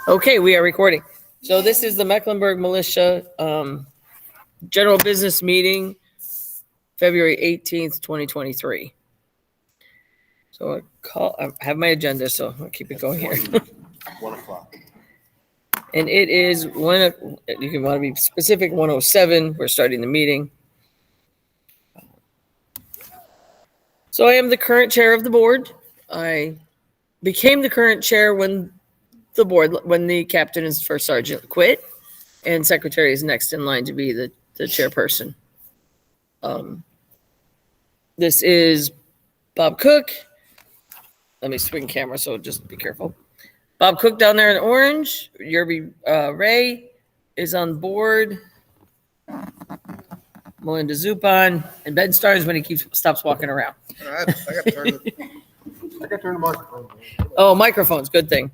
Okay, we are recording. So this is the Mecklenburg Militia General Business Meeting, February 18th, 2023. So I have my agenda, so I'll keep it going here. 1 o'clock. And it is you can want to be specific, 1:07. We're starting the meeting. So I am the current chair of the board. I became the current chair when the captain and first sergeant quit, and secretary is next in line to be the chairperson. This is Bob Cook. Let me swing camera, so just be careful. Bob Cook down there in orange. Yerby Ray is on board. Melinda Zupon and Ben Starnes when he stops walking around. I got to turn the microphone. Oh, microphones, good thing.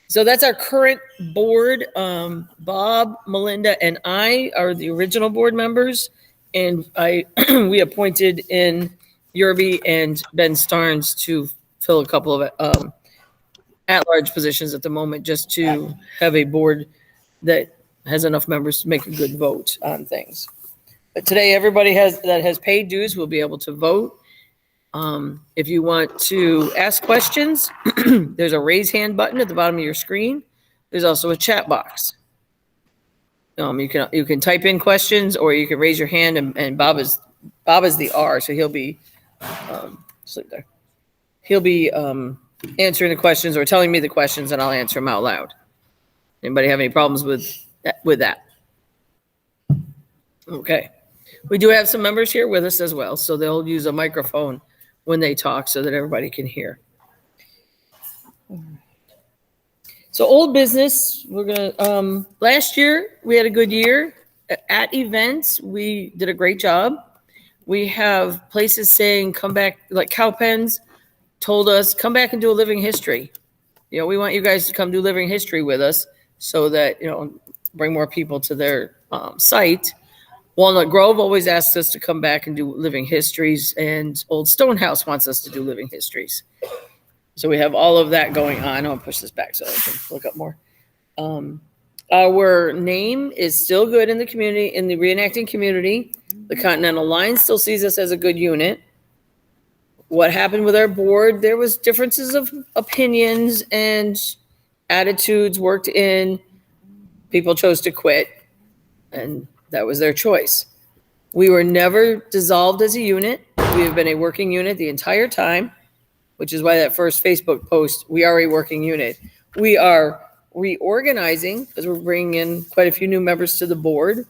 So that's our current board. Bob, Melinda, and I are the original board members, and we appointed in Yerby and Ben Starnes to fill a couple of at-large positions at the moment, just to have a board that has enough members to make a good vote on things. But today, everybody that has paid dues will be able to vote. If you want to ask questions, there's a raise hand button at the bottom of your screen. There's also a chat box. You can type in questions, or you can raise your hand, and Bob is the R, so he'll be sleep there. He'll be answering the questions or telling me the questions, and I'll answer them out loud. Anybody have any problems with that? Okay. We do have some members here with us as well, so they'll use a microphone when they talk so that everybody can hear. So old business, we're gonna, last year we had a good year. At events, we did a great job. We have places saying come back, like Cowpens told us, come back and do a living history. We want you guys to come do living history with us so that, bring more people to their site. Walnut Grove always asks us to come back and do living histories, and Old Stonehouse wants us to do living histories. So we have all of that going on. I'll push this back so I can look up more. Our name is still good in the community, in the reenacting community. The Continental Line still sees us as a good unit. What happened with our board, there was differences of opinions and attitudes worked in. People chose to quit, and that was their choice. We were never dissolved as a unit. We have been a working unit the entire time, which is why that first Facebook post, we are a working unit. We are reorganizing because we're bringing in quite a few new members to the board,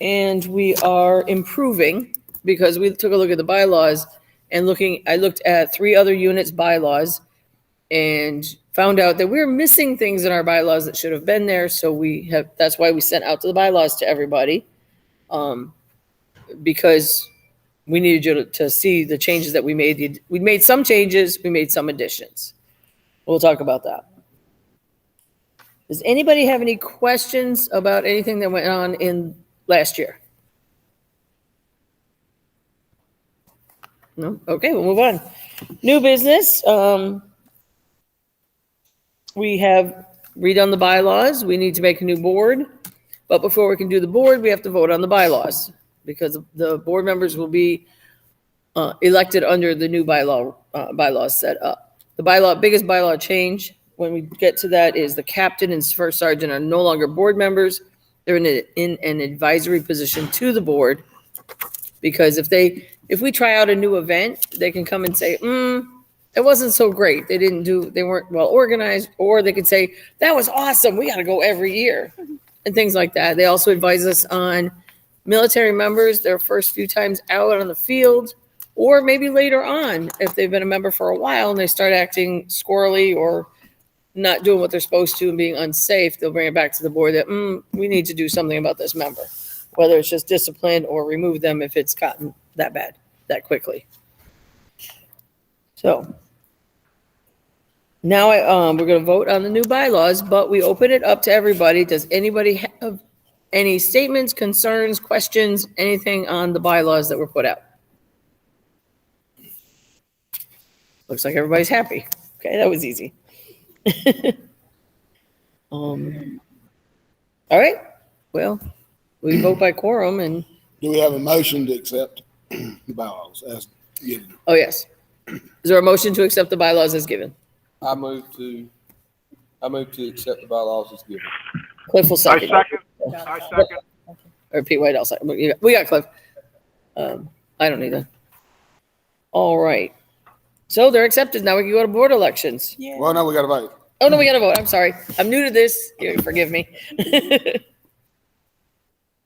and we are improving because we took a look at the bylaws and I looked at 3 other units' bylaws and found out that we're missing things in our bylaws that should have been there. So that's why we sent out the bylaws to everybody, because we needed you to see the changes that we made. We made some changes, we made some additions. We'll talk about that. Does anybody have any questions about anything that went on in last year? No? Okay, we'll move on. New business. We have redone the bylaws. We need to make a new board. But before we can do the board, we have to vote on the bylaws because the board members will be elected under the new bylaws set up. The biggest bylaw change when we get to that is the captain and first sergeant are no longer board members. They're in an advisory position to the board, because if we try out a new event, they can come and say, it wasn't so great. They weren't well organized, or they could say, that was awesome. We got to go every year, and things like that. They also advise us on military members, their first few times out on the field, or maybe later on, if they've been a member for a while and they start acting squirrely or not doing what they're supposed to and being unsafe, they'll bring it back to the board that, we need to do something about this member, whether it's just discipline or remove them if it's gotten that bad that quickly. So now we're going to vote on the new bylaws, but we open it up to everybody. Does anybody have any statements, concerns, questions, anything on the bylaws that were put out? Looks like everybody's happy. Okay, that was easy. All right, well, we vote by quorum and, Do we have a motion to accept the bylaws as given? oh, yes. Is there a motion to accept the bylaws as given? I move to accept the bylaws as given. Cliff will I second. second. Or Pete White, I'll second. We got Cliff. I don't need that. All right. So they're accepted. Now we can go to board elections. Well, no, we got to vote. Oh, no, we got to vote. I'm sorry. I'm new to this. Forgive me.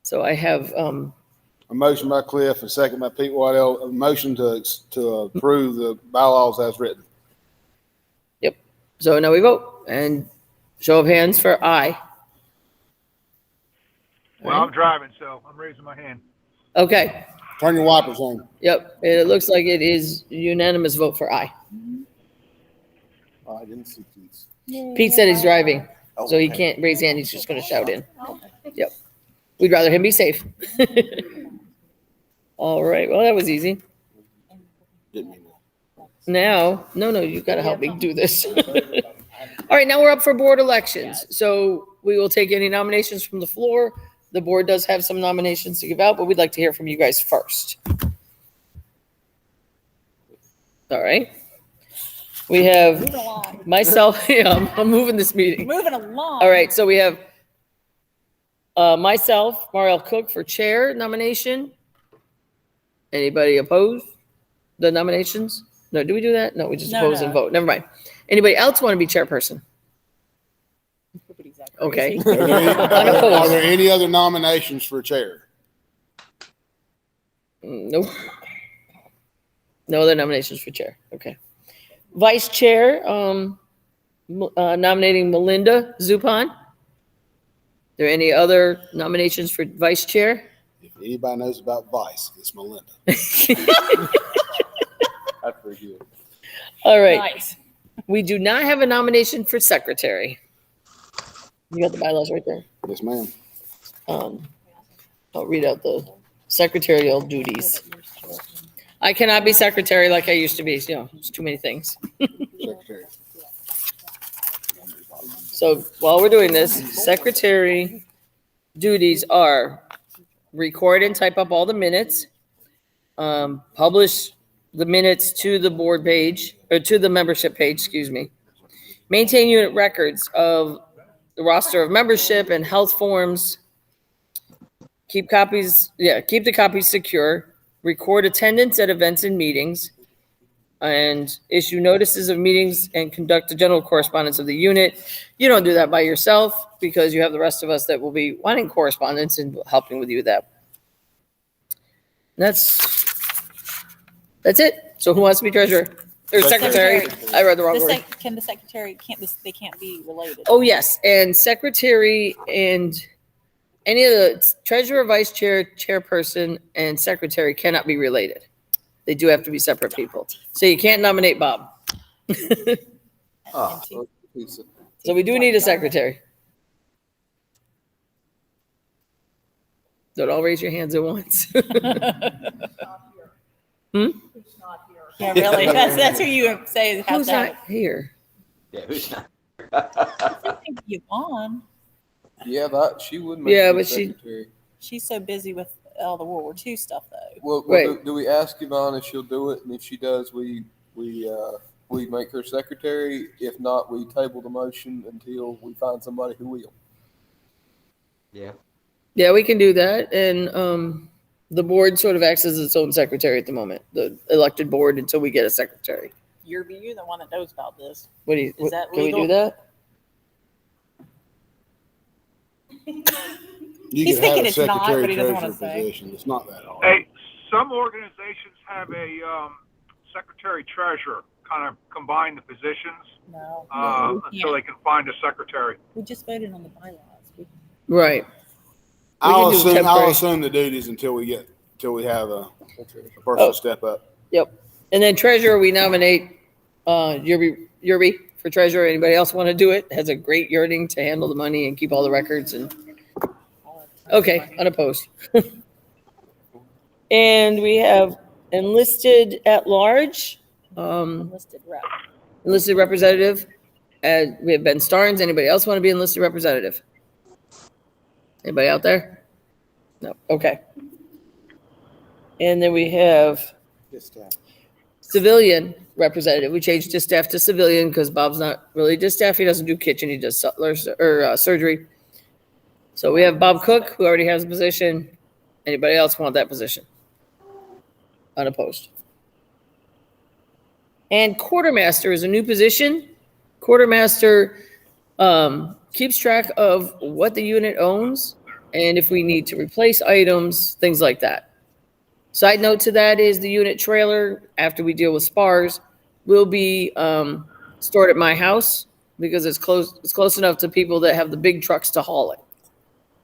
So I have, A motion by Cliff, a second by Pete Whitell, a motion to approve the bylaws as written. so now we vote. And show of hands for aye. Well, I'm driving, so I'm raising my hand. Okay. Turn your wipers on. Yep. It looks like it is unanimous vote for aye. Oh, I didn't see Pete's. Pete said he's driving, so he can't raise hand. He's just going to shout in. Yep. We'd rather him be safe. All right. Well, that was easy. Didn't mean that. Now, no, you got to help me do this. All right. Now we're up for board elections. So we will take any nominations from the floor. The board does have some nominations to give out, but we'd like to hear from you guys first. All right. We have Moving along. myself. Yeah, I'm moving this meeting. Moving along. All right, so we have myself, Mariel Cook for chair nomination. Anybody oppose the nominations? No, do we do that? No, we just No, oppose and no. vote. Never mind. Anybody else want to be chairperson? Everybody's that Okay. crazy. Are there any other nominations for chair? Nope. No other nominations for chair. Okay. Vice chair, nominating Melinda Zupan. There any other nominations for vice chair? If anybody knows about Vice, it's Melinda. That's pretty good. All right. Nice. We do not have a nomination for secretary. You got the bylaws right there. Yes, ma'am. I'll read out the secretarial duties. I cannot be secretary like I used to be. It's too many things. Secretary. So while we're doing this, secretary duties are record and type up all the minutes, publish the minutes to the board page, or to the membership page, excuse me. Maintain unit records of the roster of membership and health forms. Keep the copies secure. Record attendance at events and meetings. And issue notices of meetings and conduct the general correspondence of the unit. You don't do that by yourself because you have the rest of us that will be wanting correspondence and helping with you with that. That's it. So who wants to be treasurer? Or secretary? I read the wrong word. Can the secretary, they can't be related? Oh, yes. And secretary and any of the treasurer, vice chair, chairperson, and secretary cannot be related. They do have to be separate people. So you can't nominate Bob. Ah, So we do need a secretary. Don't all raise your hands at once. Yeah, really. That's who you say has Who's that. not here? Yeah, who's not? I think Yvonne, Yeah, she would make Yeah, a good but she- secretary. she's so busy with all the World War II stuff though. Well, Right. do we ask Yvonne if she'll do it? And if she does, we make her secretary. If not, we table the motion until we find somebody who will. Yeah. Yeah, we can do that. And the board sort of acts as its own secretary at the moment, the elected board, until we get a secretary. You're the one that knows about this. What do you, Is that can we do legal? that? You He's could have thinking a it's not, secretary but he doesn't wanna treasurer say. position. It's not that hard. Hey, some organizations have a secretary treasurer, kind of combine the positions No. until they can find a secretary. We just voted on the bylaws. Right. I'll can do assume temporary. the duties until we have a person step up. Yep. And then treasurer, we nominate Yurby for treasurer. Anybody else want to do it? Has a great yearning to handle the money and keep all the records and, okay, unopposed. And we have enlisted at large, Listed rep. enlisted representative we have Ben Starnes. Anybody else want to be enlisted representative? Anybody out there? No. Okay. And then we have civilian representative. We changed distaff to civilian because Bob's not really distaff. He doesn't do kitchen. He does surgery. So we have Bob Cook, who already has a position. Anybody else want that position? Unopposed. And quartermaster is a new position. Quartermaster keeps track of what the unit owns and if we need to replace items, things like that. Side note to that is the unit trailer, after we deal with spars, will be stored at my house because it's close enough to people that have the big trucks to haul it.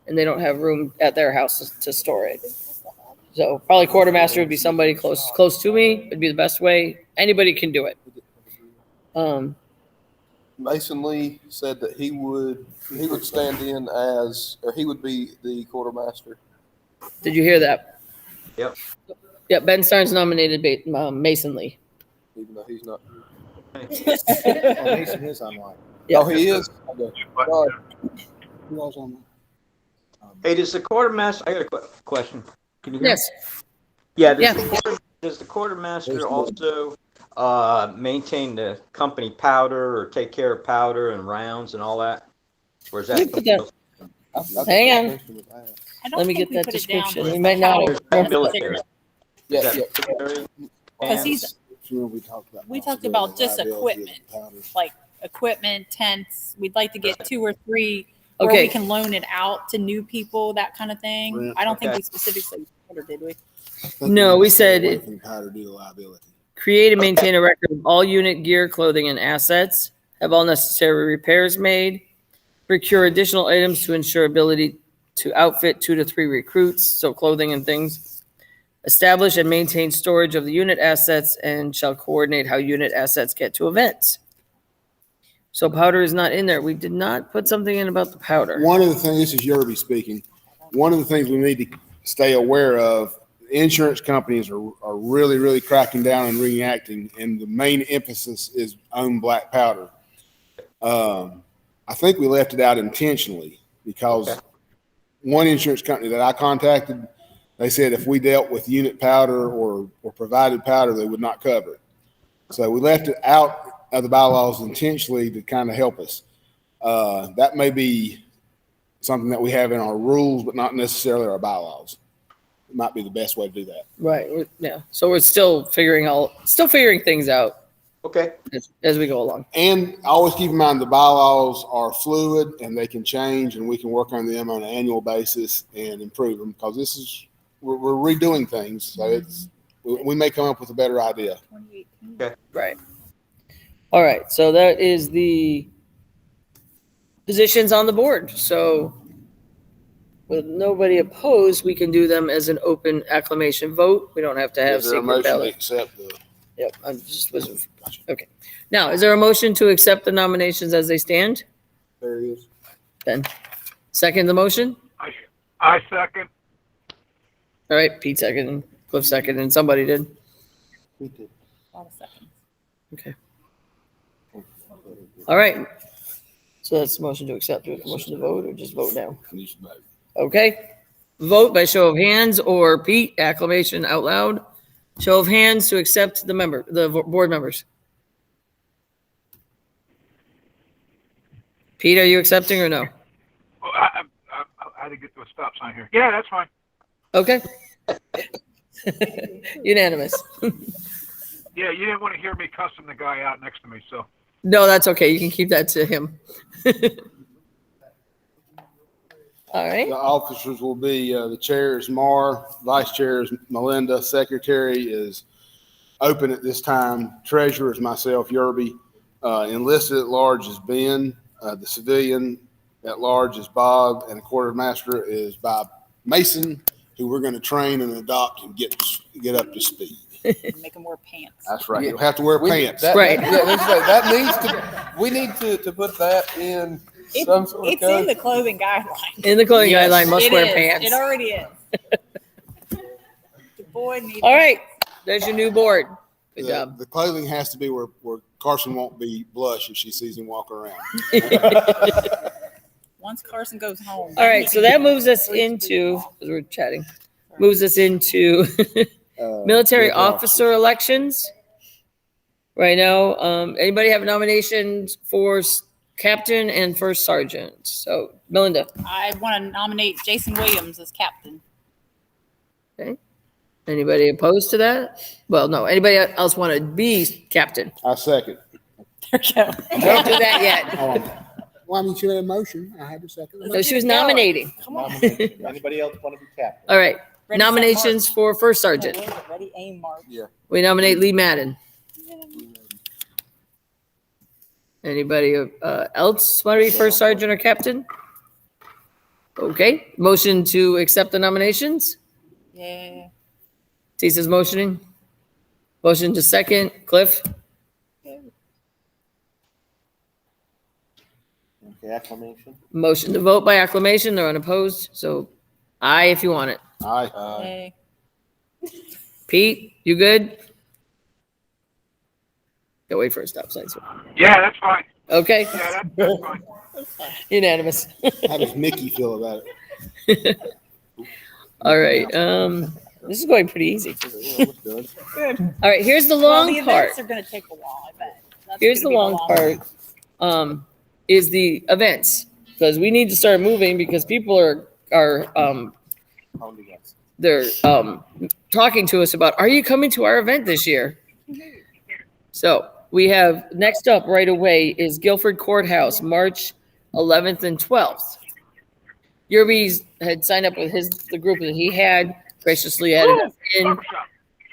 And they don't have room at their house to store it. So probably quartermaster would be somebody close to me. It'd be the best way. Anybody can do it. Mason Lee said that he would stand in as, or he would be the quartermaster. Did you hear that? Yep. Yeah, Ben Starnes nominated Mason Lee. Even though he's not. Mason is online. Yeah. Oh, he is? Okay. Sorry. Who else online? Hey, does the quartermaster? I got a question. Can you hear me? Yes. Yeah. Yeah. Does the quartermaster also maintain the company powder or take care of powder and rounds and all that? Or is that? Let me put that- Hang on. I don't Let me think get that we put it down description. as We might not how have- Military. Yeah, Is that yeah. military? Because he's, We talked about just equipment. like equipment, tents. We'd like to get 2 or 3 where Okay. we can loan it out to new people, that kind of thing. Rent. I don't think Okay. we specifically, or did we? No, we said it- Powder due to liability. Create and maintain a record of all unit gear, clothing, and assets. Have all necessary repairs made. Procure additional items to ensure ability to outfit 2 to 3 recruits, so clothing and things. Establish and maintain storage of the unit assets and shall coordinate how unit assets get to events. So powder is not in there. We did not put something in about the powder. One of the things, this is Yerby speaking, one of the things we need to stay aware of, insurance companies are really, really cracking down and reacting, and the main emphasis is on black powder. I think we left it out intentionally because one insurance company that I contacted, they said if we dealt with unit powder or provided powder, they would not cover it. So we left it out of the bylaws intentionally to kind of help us. That may be something that we have in our rules, but not necessarily our bylaws. It might be the best way to do that. Right, yeah. So we're still figuring things out Okay. as we go along. And always keep in mind the bylaws are fluid and they can change, and we can work on them on an annual basis and improve them because we're redoing things. So we may come up with a better idea. 2018. Right. All right, so that is the positions on the board. So with nobody opposed, we can do them as an open acclamation vote. We don't have to have Is there a secret motion to ballot. accept the? Yep, I just wasn't, okay. Now, is there a motion to accept the nominations as they stand? There he is. Ben, second the motion? I second. All right, Pete second, Cliff second, and somebody did. A lot of seconds. Okay. All right. So that's the motion to accept. Do we have a motion to vote or just vote now? Okay. Vote by show of hands or Pete, acclamation out loud. Show of hands to accept the board members. Pete, are you accepting or no? Oh, I had to get to a stop sign here. Yeah, that's fine. Okay. Unanimous. Yeah, you didn't want to hear me cussing the guy out next to me, so. No, that's okay. You can keep that to him. All right. The officers will be, the chair is Mar, vice chair is Melinda, secretary is open at this time, treasurer is myself, Yerby. Enlisted at large is Ben, the civilian at large is Bob, and the quartermaster is Bob Mason, who we're going to train and adopt and get up to speed. Make them wear pants. That's right. You'll have to wear pants. Right. We need to put that in It- some sort of It's in code. the clothing guidelines. In the clothing Yes. guideline, must It wear is. pants. It already is. The boy needs. All right. There's your new board. Good job. The clothing has to be where Carson won't be blush if she sees him walk around. Once Carson goes home. All right, so that moves us into, as we're chatting, moves us into military officer elections. Right now, anybody have nominations for captain and first sergeant? So, Melinda. I want to nominate Jason Williams as captain. Okay. Anybody opposed to that? Well, no. Anybody else want to be captain? I second. There you go. Don't do that yet. Well, I mean, she made a motion. I had to second. No, she was nominating. Come on. Anybody else want to be captain? All right. Ready, set, Nominations for first sergeant. Ready, aim, mark. Yeah. We nominate Lee Madden. Anybody else want to be first sergeant or captain? Okay. Motion to accept the nominations. Yeah. Tisa's motioning. Motion to second. Cliff. Okay, acclamation. Motion to vote by acclamation. They're unopposed. So aye if you want it. Aye. Yay. Pete, you good? Go wait for a stop sign. Yeah, that's fine. Okay. Yeah, that's fine. Unanimous. How does Mickey feel about it? All right. This is going pretty easy. Good. All right. Here's the Well, long the part. events are going to take a while, I bet. That's Here's the gonna be long part. Is the events, because we need to start moving because people are they're talking to us about, are you coming to our event this year? So we have next up right away is Guilford Courthouse, March 11th and 12th. Yerby's had signed up with the group that he had, graciously added us in. Barbershop.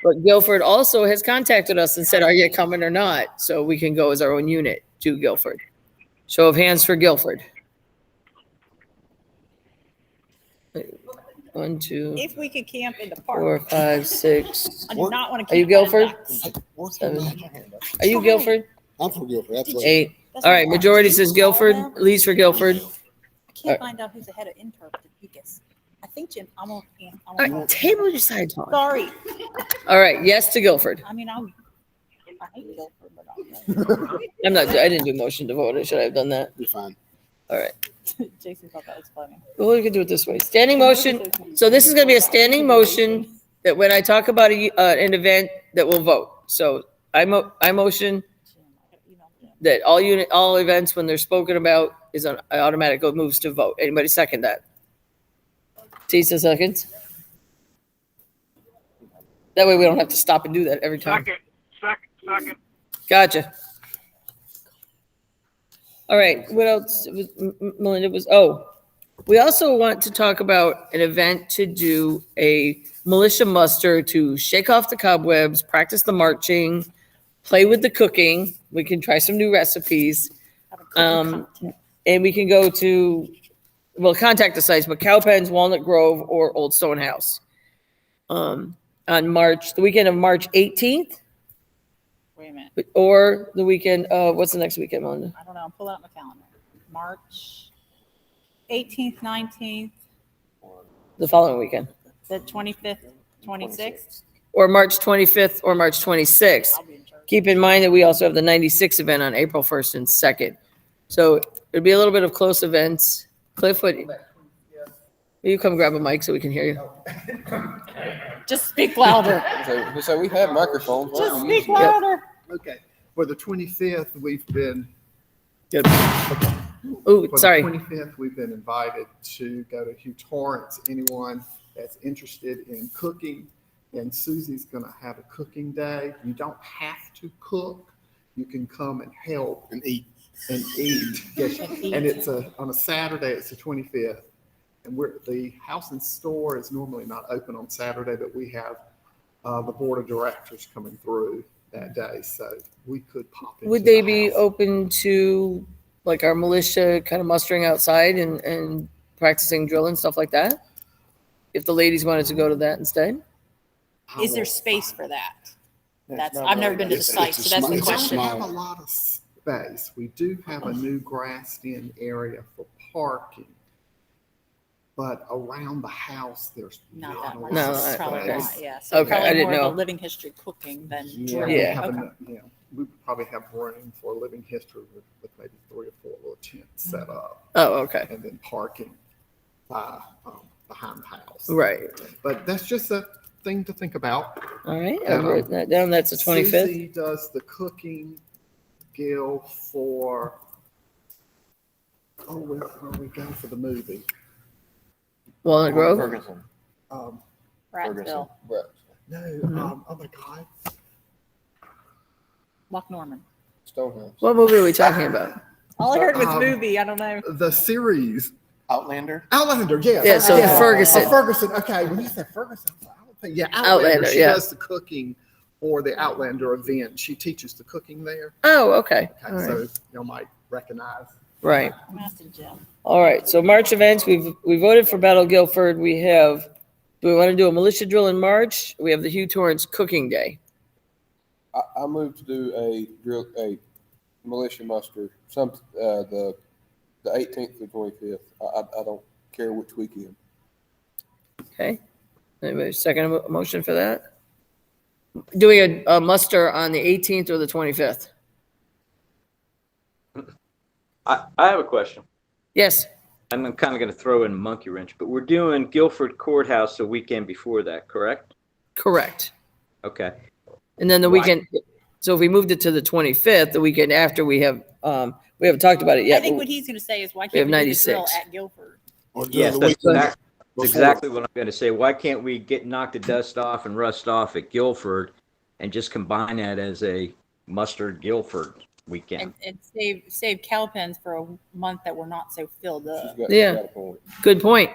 But Guilford also has contacted us and said, are you coming or not? So we can go as our own unit to Guilford. Show of hands for Guilford. 1, 2, If we could camp in the park. 4, 5, 6. I do not want to Are you camp out Guilford? ducks. 7. Are you Guilford? I'm for Guilford, absolutely. 8. That's All right, what- majority says Guilford. Lee's for Guilford. I can't find out who's the head of Interp. I think Jim, I'm on. All right, table your side talk. Sorry. All right, yes to Guilford. I mean, I hate Guilford, but I didn't do motion to vote. Should I have done that? Be fine. All right. Jason thought that was funny. Well, we can do it this way. Standing motion. So this is going to be a standing motion that when I talk about an event that we'll vote. So I motion that all events when they're spoken about is an automatic moves to vote. Anybody second that? Tisa seconds. That way we don't have to stop and do that every time. Second. Gotcha. All right, what else? Melinda we also want to talk about an event to do a militia muster to shake off the cobwebs, practice the marching, play with the cooking. We can try some new recipes. And we can go to, contact the sites, but Cowpens, Walnut Grove, or Old Stone House. On the weekend of March 18th, Wait a minute. or the weekend, what's the next weekend, Melinda? I don't know. I'll pull out my calendar. March 18th, 19th, The following weekend. the 25th, 26th. Or March 25th or March 26th. I'll be in church. Keep in mind that we also have the 96 event on April 1st and 2nd. So it'd be a little bit of close events. Cliff, will you come grab a mic so we can hear you? Just speak louder. So we have microphones. Why Just don't we use speak them? louder. Okay, for the 25th, we've been. Oh, For sorry. the 25th, we've been invited to go to Hugh Torrance. Anyone that's interested in cooking, and Susie's going to have a cooking day. You don't have to cook. You can come and help And eat. and eat. Yes, and it's on a Saturday. It's the 25th, and the house and store is normally not open on Saturday, but we have the board of directors coming through that day, so we could pop into Would they the be house. open to like our militia kind of mustering outside and practicing drill and stuff like that? If the ladies wanted to go to that instead? Is there space for that? There's no I've never way. been to the It's- site, it's a so that's small- the We it's a question. don't small- have a lot of space. We do have a new grassed-in area for parking. but around the house, there's Not not that a much. lot No, of Probably okay. not, space. yeah. So Okay, I probably didn't more of know. a living history cooking than Yeah, drilling. we Yeah. have Okay. we probably have room for living history with maybe 3 or 4 little tents set up, Oh, okay. and then parking behind the house. Right. But that's just a thing to think about. All right. I've written that down. That's the 25th. Susie does the cooking, Gil for, where are we going for the movie? Walnut Grove. Ferguson. Bradsville, Right. No, Mhm. oh my God. Loch Norman. Stonehouse. What movie are we talking about? All I heard was Um, movie. I don't know. The series, Outlander. Outlander, yes. Yeah, so Ferguson. Oh, Ferguson, okay. When you said Ferguson, I was like, I don't think, yeah, Outlander. Outlander, She yeah. does the cooking for the Outlander event. She teaches the cooking there. Oh, okay. Okay, All right. so you might recognize. Right. Master Jim. All right. So March events, we voted for Battle Guilford. We have, do we want to do a militia drill in March? We have the Hugh Torrance Cooking Day. I move to do a militia muster, the 18th to 25th. I don't care which weekend. Okay. Anybody second a motion for that? Doing a muster on the 18th or the 25th? I have a question. Yes. I'm kind of going to throw in a monkey wrench, but we're doing Guilford Courthouse the weekend before that, correct? Correct. Okay. And then the Why? weekend, so if we moved it to the 25th, the weekend after we haven't talked about it yet. I think but what he's going to say is, why We have can't we do the drill 96. at Guilford? Or do Yes, the that's weekend that's before. exactly what I'm going to say. Why can't we knock the dust off and rust off at Guilford and just combine that as a mustard Guilford weekend? And save cow pens for a month that we're not so filled up. Yeah. Got a point. Good point.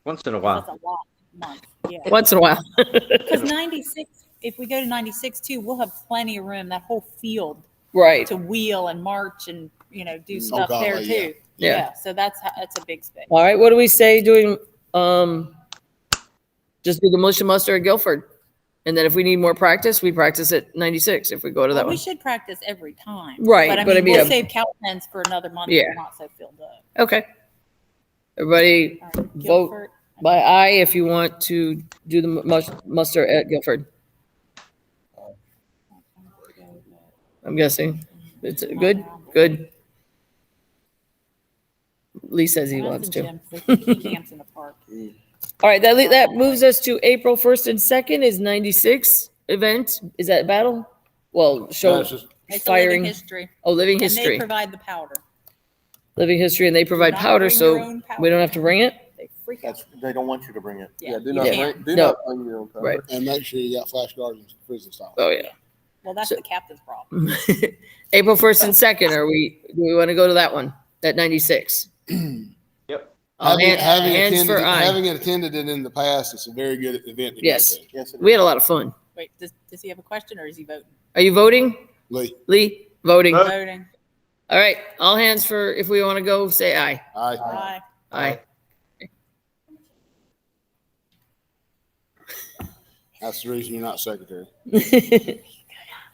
Once in a That's while. a lot a month. Yeah. Once in a while. Because 96, if we go to 96 too, we'll have plenty of room, that whole field Right. to wheel and march and, do stuff God, there yeah. too. Yeah. So that's a big space. All right. What do we say doing, just do the militia muster at Guilford? And then if we need more practice, we practice at 96 if we go to that Well, we one. should practice every time. Right, But I but I mean, mean, we'll save cow pens for another month if Yeah. we're not so filled up. Okay. Everybody All right, vote Guilford. by aye if you want to do the muster at Guilford. I'm guessing. It's good? Good. Lee says he That's wants the to. gym, 'cause I think he camps in the park. All right, that moves us to April 1st and 2nd is 96 event. Is that battle? Well, show That's just- It's a living firing. history. Oh, living And they history. provide the powder. Living history, and they provide not powder, bring your so own powder. we don't have to bring it? They freak out. They don't want you to bring it. Yeah, do you not can't. bring, No. not bring your own powder. Right. And make sure you got flash guards and prison style. Oh, yeah. Well, that's So- the captain's problem. April 1st and 2nd, do we want to go to that one, at 96? Yep. Hands for aye. Having attended it in the past, it's a very good event to Yes. go to. Yes, it We is. had a lot of fun. Wait, does he have a question or is he voting? Are you voting? Lee, Lee, voting. Vote. Voting. All right, all hands for, if we want to go, say aye. aye. Aye. Aye. That's the reason you're not secretary.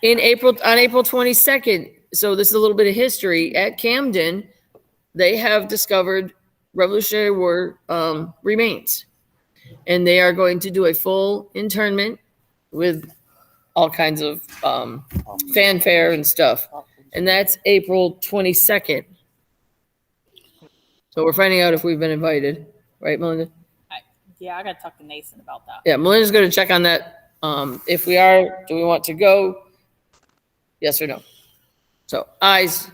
On April 22nd, so this is a little bit of history, at Camden, they have discovered Revolutionary War remains. And they are going to do a full internment with all kinds of fanfare and stuff. And that's April 22nd. So we're finding out if we've been invited, right, Melinda? Yeah, I gotta talk to Nathan about that. Yeah, Melinda's going to check on that. If we are, do we want to go? Yes or no? So ayes,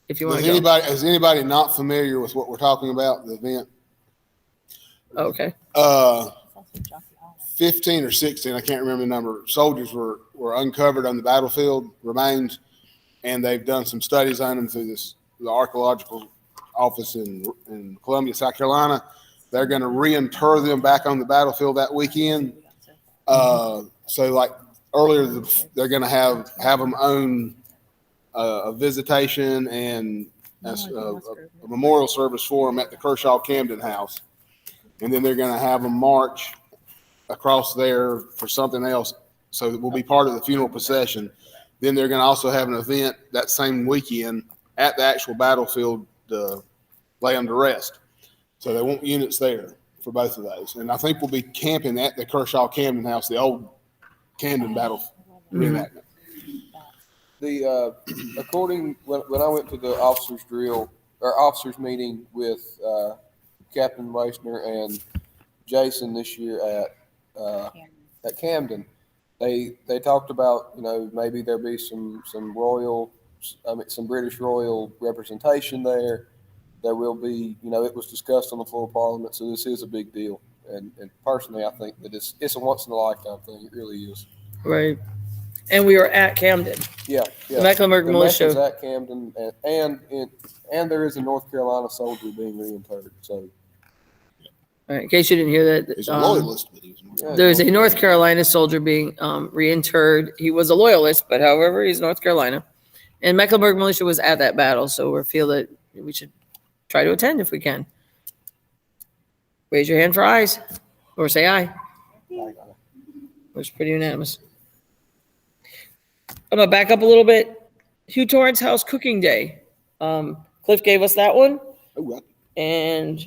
if you want to go. Is anybody not familiar with what we're talking about, the event? Okay. It's also Jockey Island. 15 or 16, I can't remember the number, soldiers were uncovered on the battlefield, remains, and they've done some studies on them through the archaeological office in Columbia, South Carolina. They're going to reinter them back on the battlefield that weekend. So like earlier, they're going to have them own a visitation and a memorial service for them at the Kershaw Camden House. And then they're going to have them march across there for something else. So it will be part of the funeral procession. Then they're going to also have an event that same weekend at the actual battlefield to lay them to rest. So they want units there for both of those. And I think we'll be camping at the Kershaw Camden House, the old Camden battle reenactment. The, according, when I went to the officers drill, or officers meeting with, Captain Weissner and Jason this year at Camden, they talked about, you know, maybe there'll be some royal, some British royal representation there. There will be, you know, it was discussed on the floor of Parliament, so this is a big deal. And personally, I think that it's a once in a lifetime thing. It really is. Right. And we were at Camden. Yeah. The Mecklenburg The Militia. Meck is at Camden, and there is a North Carolina soldier being reinterred. So All right, in case you didn't hear that, He's a loyalist, but he's there's a North Carolina soldier being reinterred. He was a loyalist, but however, he's North Carolina. And Mecklenburg Militia was at that battle, so we feel that we should try to attend if we can. Raise your hand for ayes, or say aye. It's pretty unanimous. I'm gonna back up a little bit. Hugh Torrance House Cooking Day. Cliff gave us that one, and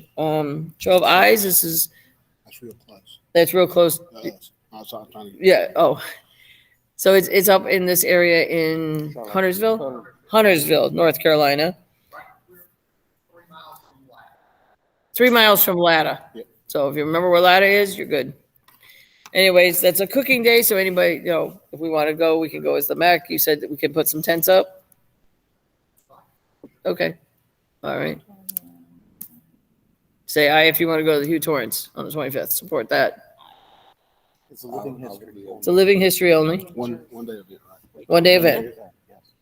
show of eyes. That's real close. That's real close. I was trying to get. Yeah. Oh, so it's up in this area in Huntersville, North Carolina. 3 miles from Latta. Yep. So if you remember where Latta is, you're good. Anyways, that's a cooking day. So anybody, you know, if we want to go, we can go as the Meck. You said that we can put some tents up. Okay. All right. Say aye if you want to go to the Hugh Torrance on the 25th. Support that. It's a living history. It's a living history only. One day event, right? One day event. Yes.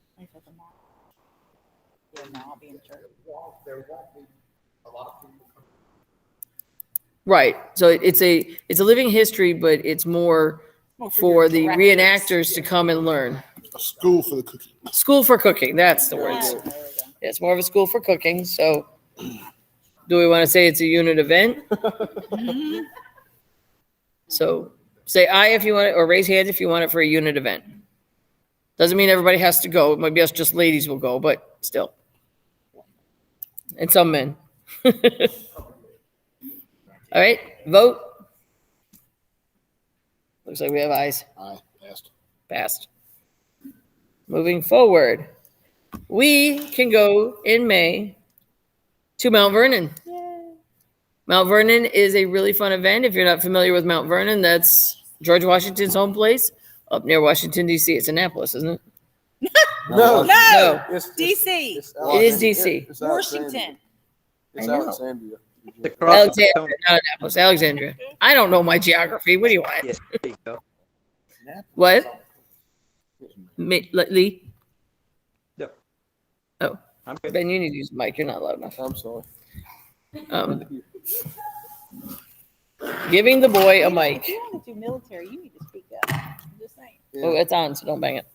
Right. So it's a living history, but it's more for the reenactors to come and learn. A school for the cooking. School for cooking. That's the words. Yeah, it's more of a school for cooking. So do we want to say it's a unit event? So say aye if you want it, or raise hands if you want it for a unit event. Doesn't mean everybody has to go. It might be us just ladies will go, but still. And some men. All right, vote. Looks like we have ayes. Aye, passed. Passed. Moving forward, we can go in May to Mount Vernon. Yay. Mount Vernon is a really fun event. If you're not familiar with Mount Vernon, that's George Washington's home place up near Washington, D.C. It's Annapolis, isn't it? No. No. It's DC. It is DC. It's Alexandria. Washington. It's I know. Alexandria. Alexandria, not Annapolis. Alexandria. I don't know my geography. What do you want? Yes, there you go. What? Lee? No. Oh, I'm good. Ben, you need to use the mic. You're not loud enough. I'm sorry. Giving the boy a mic. If you want to do military, you need to speak up. I'm just saying. Oh, it's on, so don't bang it.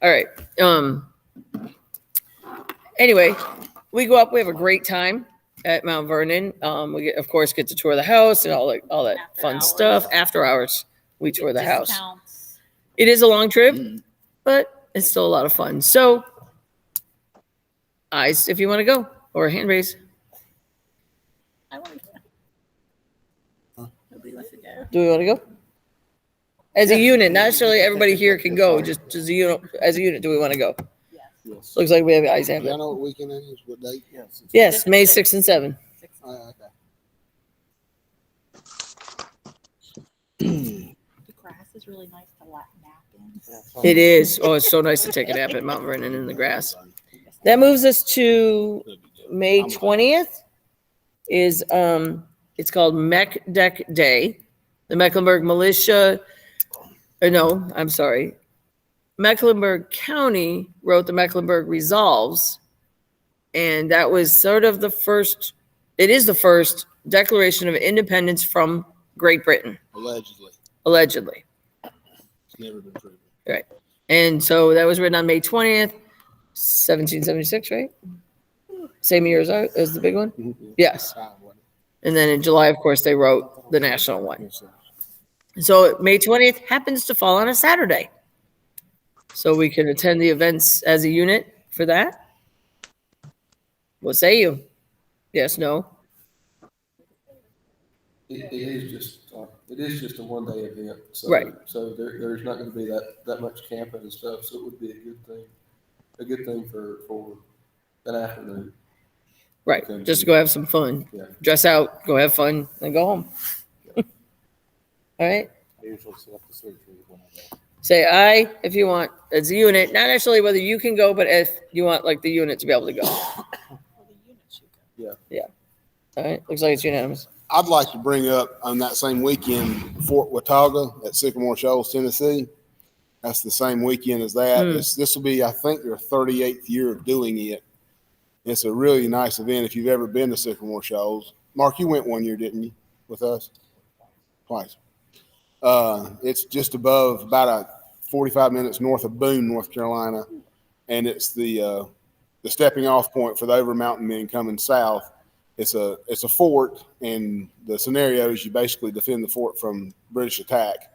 All right. Anyway, we go up. We have a great time at Mount Vernon. We get, of course, get to tour the house and all that After fun hours. stuff. After hours, we tour the house. Discounts. It is a long trip, but it's still a lot of fun. So, eyes if you want to go, or hand raise. I want to go. Nobody wants to go. Do we want to go? As a unit, not necessarily everybody here can go. Just as a unit, do we want to go? Yes. Looks like we have eyes have Y'all it. know what weekend that is? What date? Yes. Yes, May 6 and 7. Okay. The grass is really nice to nap in. It is. Oh, it's so nice to take a nap at Mount Vernon in the grass. That moves us to May 20th. Is it's called Meck Deck Day. The Mecklenburg Militia. No, I'm sorry. Mecklenburg County wrote the Mecklenburg Resolves, and that was sort of the first. It is the first Declaration of Independence from Great Britain, Allegedly. allegedly. It's never been proven. Right. And so that was written on May 20th, 1776, right? Same year as the big one? Yes. And then in July, of course, they wrote the national one. So May 20th happens to fall on a Saturday. So we can attend the events as a unit for that. What say you? Yes, no? It is just a one-day event. So, Right. So there's not gonna be that much camping and stuff, so it would be a good thing for an afternoon. Right, just to go have some fun. Yeah. Dress out, go have fun, and go home. All right? I usually set up the surgery when I go. Say aye if you want. It's a unit, not necessarily whether you can go, but if you want like the unit to be able to go. All right, looks like it's unanimous. I'd like to bring up on that same weekend, Fort Watauga at Sycamore Shoals, Tennessee. That's the same weekend as that. This will be, I think, their 38th year of doing it. It's a really nice event if you've ever been to Sycamore Shoals. Mark, you went one year, didn't you, with us? Twice. It's just above, about 45 minutes north of Boone, North Carolina, and it's the stepping off point for the over mountain men coming south. It's a fort, and the scenario is you basically defend the fort from British attack.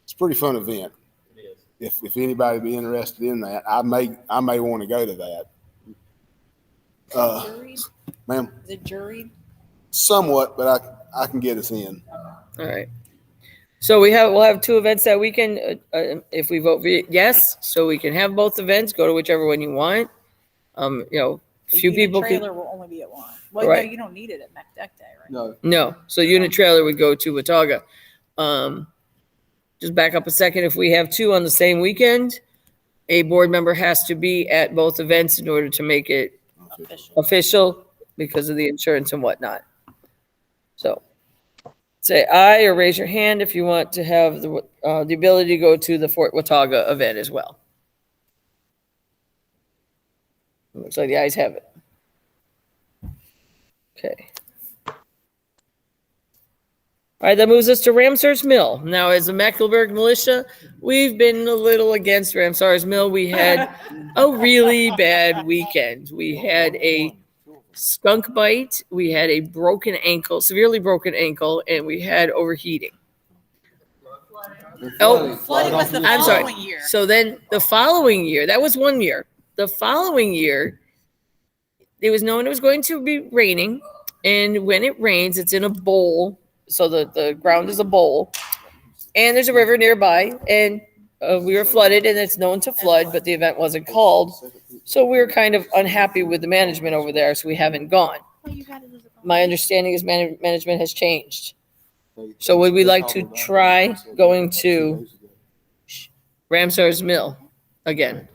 It's a pretty fun event. It is. If anybody be interested in that, I may want to go to that. Juried? Ma'am, Is it juried? somewhat, but I can get us in. All right. So we'll have two events that weekend. If we vote yes, so we can have both events. Go to whichever one you want. Few people can. Trailer will only be at one. Well, Right. no, you don't need it at Meck Deck Day, right? No, No, so unit trailer would go to Watauga. Just back up a second. If we have two on the same weekend, a board member has to be at both events in order to make it official because of the insurance and whatnot. So say aye or raise your hand if you want to have the ability to go to the Fort Watauga event as well. Looks like the ayes have it. Okay. All right, that moves us to Ramsar's Mill. Now, as a Mecklenburg militia, we've been a little against Ramsar's Mill. We had a really bad weekend. We had a skunk bite, we had a broken ankle, severely broken ankle, and we had overheating. Oh, Flooding was the I'm sorry. following year. So then the following year, that was 1 year. The following year, it was known it was going to be raining. And when it rains, it's in a bowl. So the ground is a bowl. And there's a river nearby. And we were flooded, and it's known to flood, but the event wasn't called. So we were kind of unhappy with the management over there, so we haven't gone. My understanding is management has changed. So would we like to try going to Ramsar's Mill again?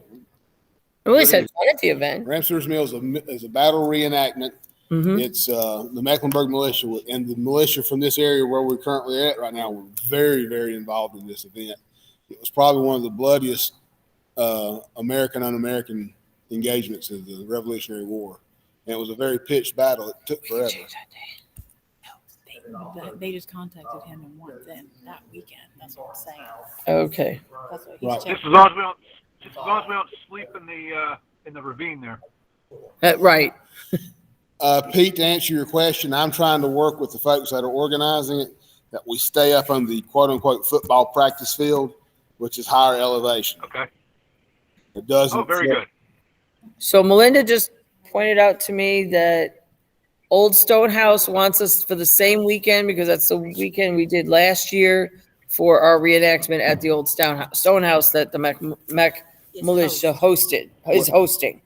We always had fun at the event. Ramsar's Mill is a battle reenactment. Mhm. It's the Mecklenburg militia, and the militia from this area where we're currently at right now were very, very involved in this event. It was probably one of the bloodiest American un-American engagements of the Revolutionary War. And it was a very pitched battle. It took forever. They just contacted him and went then that weekend. That's what I'm saying. Okay. That's what he's Right. checking. Just as long as we don't sleep in the ravine there. Right. Pete, to answer your question, I'm trying to work with the folks that are organizing it, that we stay up on the quote-unquote football practice field, which is higher elevation. Okay. It doesn't. Oh, very good. So Melinda just pointed out to me that Old Stonehouse wants us for the same weekend because that's the weekend we did last year for our reenactment at the Old Stonehouse that the Meck militia is hosting.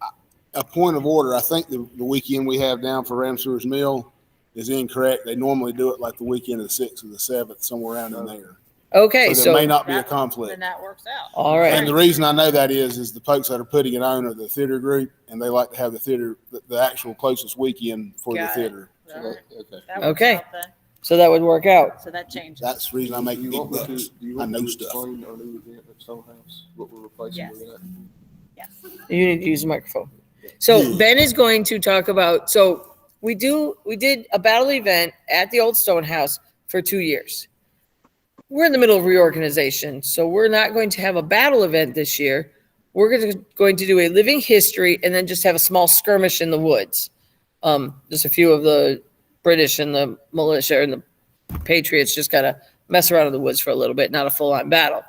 A point of order, I think the weekend we have down for Ramsar's Mill is incorrect. They normally do it like the weekend of the 6th or the 7th, somewhere around in there. Okay, So there may so, not be a Then conflict. that works out. all right. And the reason I know that is the folks that are putting it on are the theater group, and they like to have the theater, the actual closest weekend for the Got it. theater. All right. Okay. That works Okay. out then. So that would work out. So that changes. That's the reason I make Do you big want me to, bucks. do you I want know me to stuff. explain our new event at Stonehouse, what we're replacing Yes. with that? Yes. You need to use the microphone. So Ben is going to talk about, so we did a battle event at the Old Stonehouse for 2 years. We're in the middle of reorganization, so we're not going to have a battle event this year. We're going to do a living history and then just have a small skirmish in the woods. Just a few of the British and the militia and the Patriots just kind of mess around in the woods for a little bit, not a full-on battle.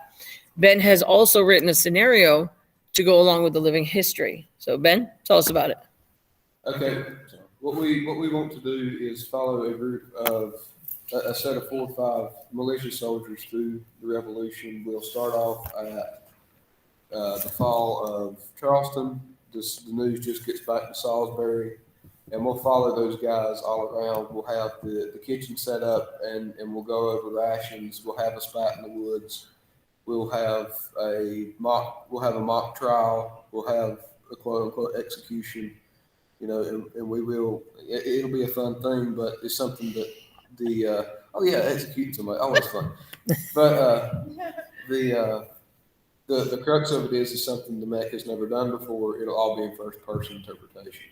Ben has also written a scenario to go along with the living history. So Ben, tell us about it. Okay, what we want to do is follow a group of a set of 4 or 5 militia soldiers through the revolution. We'll start off at the fall of Charleston. The news just gets back to Salisbury, and we'll follow those guys all around. We'll have the kitchen set up, and we'll go over rations. We'll have a spat in the woods. We'll have a mock trial. We'll have a quote unquote execution. You know, and we will. It'll be a fun thing, but it's something that executing somebody always fun. But the crux of it is something the Meck has never done before. It'll all be in first person interpretation.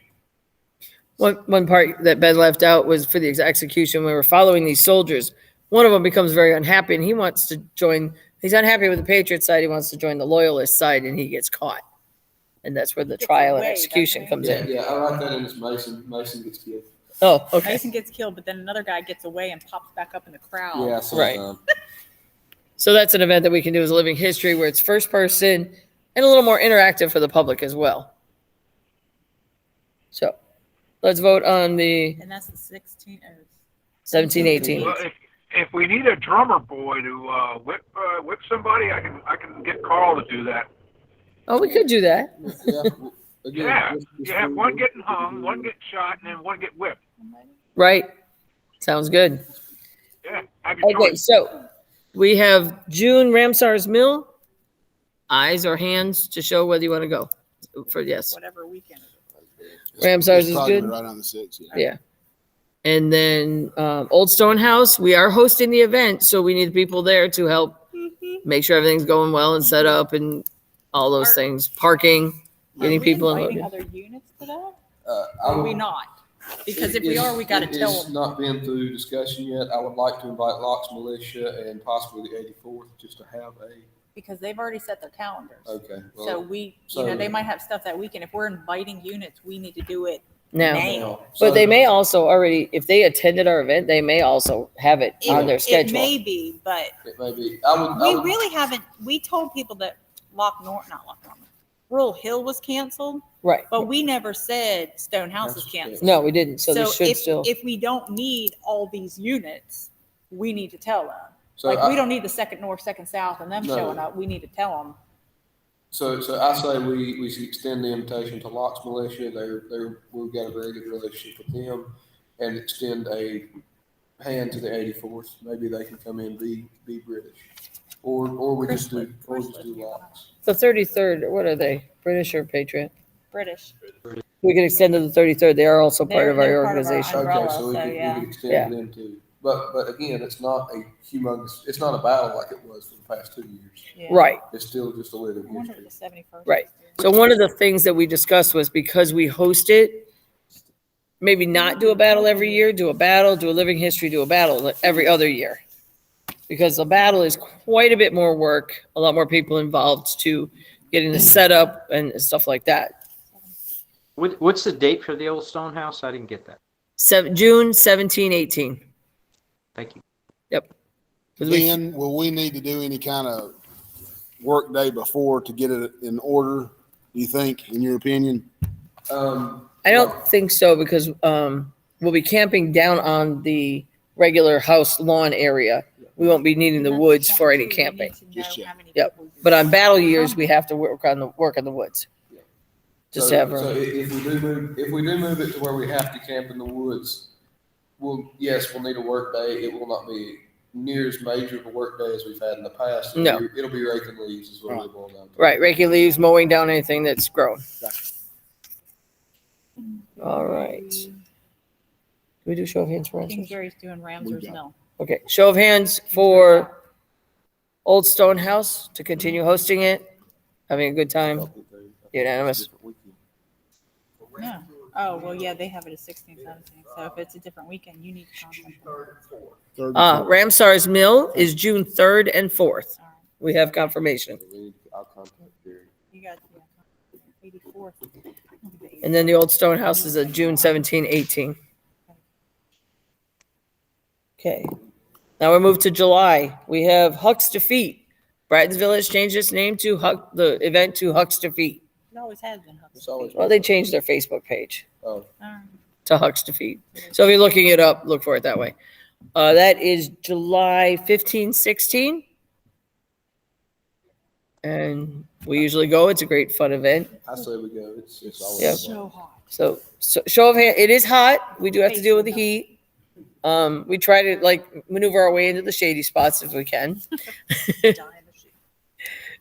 One part that Ben left out was for the execution. We were following these soldiers. One of them becomes very unhappy, and he wants to join. He's unhappy with the Patriot side. He wants to join the Loyalist side, and he gets caught. And that's where the trial and execution comes in. Yeah, I like that in this Mason. Mason gets killed. Oh, okay. Mason gets killed, but then another guy gets away and pops back up in the crowd. Yeah, Right. So that's an event that we can do as a living history where it's first person and a little more interactive for the public as well. So let's vote on the And that's the 16th or 17, 18. Well, if we need a drummer boy to whip somebody, I can get Carl to do that. Oh, we could do that. Yeah. Again, Yeah, just you have one getting hung, one getting shot, and then one get whipped. Right. Sounds good. Yeah, have your Okay, choice. so we have June Ramsar's Mill. Eyes or hands to show whether you want to go for yes. whatever weekend. Ramsar's It's is probably good? right on the 6th. Yeah. Yeah. And then Old Stone House, we are hosting the event, so we need people there to help make sure everything's going well and set up and all those things. Parking, getting people inviting unloaded. other units to that? I Or are would- we not? Because if we are, we got to tell It's them. not been through discussion yet. I would like to invite Locks Militia and possibly the 84th just to have Because they've already set their calendars. okay. So so- they might have stuff that weekend. If we're inviting units, we need to do it Now, now. but they may also already, if they attended our event, they may also have it on their It schedule. may be, but It may be. I we would really haven't, we told people that not Lock Norman, Rural Hill was canceled, Right. but we never said Stone House is canceled. No, we didn't. So this should still. if we don't need all these units, we need to tell them. So Like, I- we don't need the second north, second south, and them No. showing up. We need to tell them. So I say we should extend the invitation to Locks Militia. We've got a very good relationship with them, and extend a hand to the 84th. Maybe they can come in be British, or we just do Locks. The 33rd, what are they? British or Patriot? British. We can extend to the 33rd. They are also part They're- of our they're part of our organization. umbrella, Okay, so we so, could yeah. extend Yeah. to them too. But again, it's not a humongous. It's not a battle like it was for the past 2 years. Yeah. Right, It's still just a living I wonder history. if the 71st. right. So one of the things that we discussed was because we host it, maybe not do a battle every year, do a battle, do a living history, do a battle every other year. Because the battle is quite a bit more work, a lot more people involved to getting the setup and stuff like that. What's the date for the Old Stone House? I didn't get that. June 17, 18. Thank you. Yep. 'Cause we- Then, will we need to do any kind of work day before to get it in order, do you think, in your opinion? I don't think so because we'll be camping down on the regular house lawn area. We won't be needing the woods for any camping. Just check. Yep. But on battle years, we have to work on the woods. Just to have So room. if we do move it to where we have to camp in the woods, we'll need a work day. It will not be near as major of a work day as we've had in the past. It'll be raking leaves is what it'll boil down to. Right, raking leaves, mowing down anything that's grown. All right. Can we do show of hands for answers? Kingsbury's doing Ramsar's got it. Mill. Okay, show of hands for Old Stone House to continue hosting it, having a good time. Unanimous. No. Oh, well, yeah, they have it at 16, 17. So if it's a different weekend, you need to contact them. Third and fourth. Ramsar's Mill is June 3rd and 4th. All right. We have confirmation. I'll contact Gary. You got 84th. And then the Old Stone House is a June 17, 18. Okay. Now we move to July. We have Huck's Defeat. Brighton's Village changed its name to the event to Huck's Defeat. It always has been. Huck's. It's always. Well, they changed their Facebook page Oh, All right. to Huck's Defeat. So if you're looking it up, look for it that way. That is July 15, 16. And we usually go. It's a great fun event. I say we go. It's always Yeah. fun. So hot. So show of hand, it is hot. We do have to deal with the heat. We try to like maneuver our way into the shady spots if we can. Die in the shade.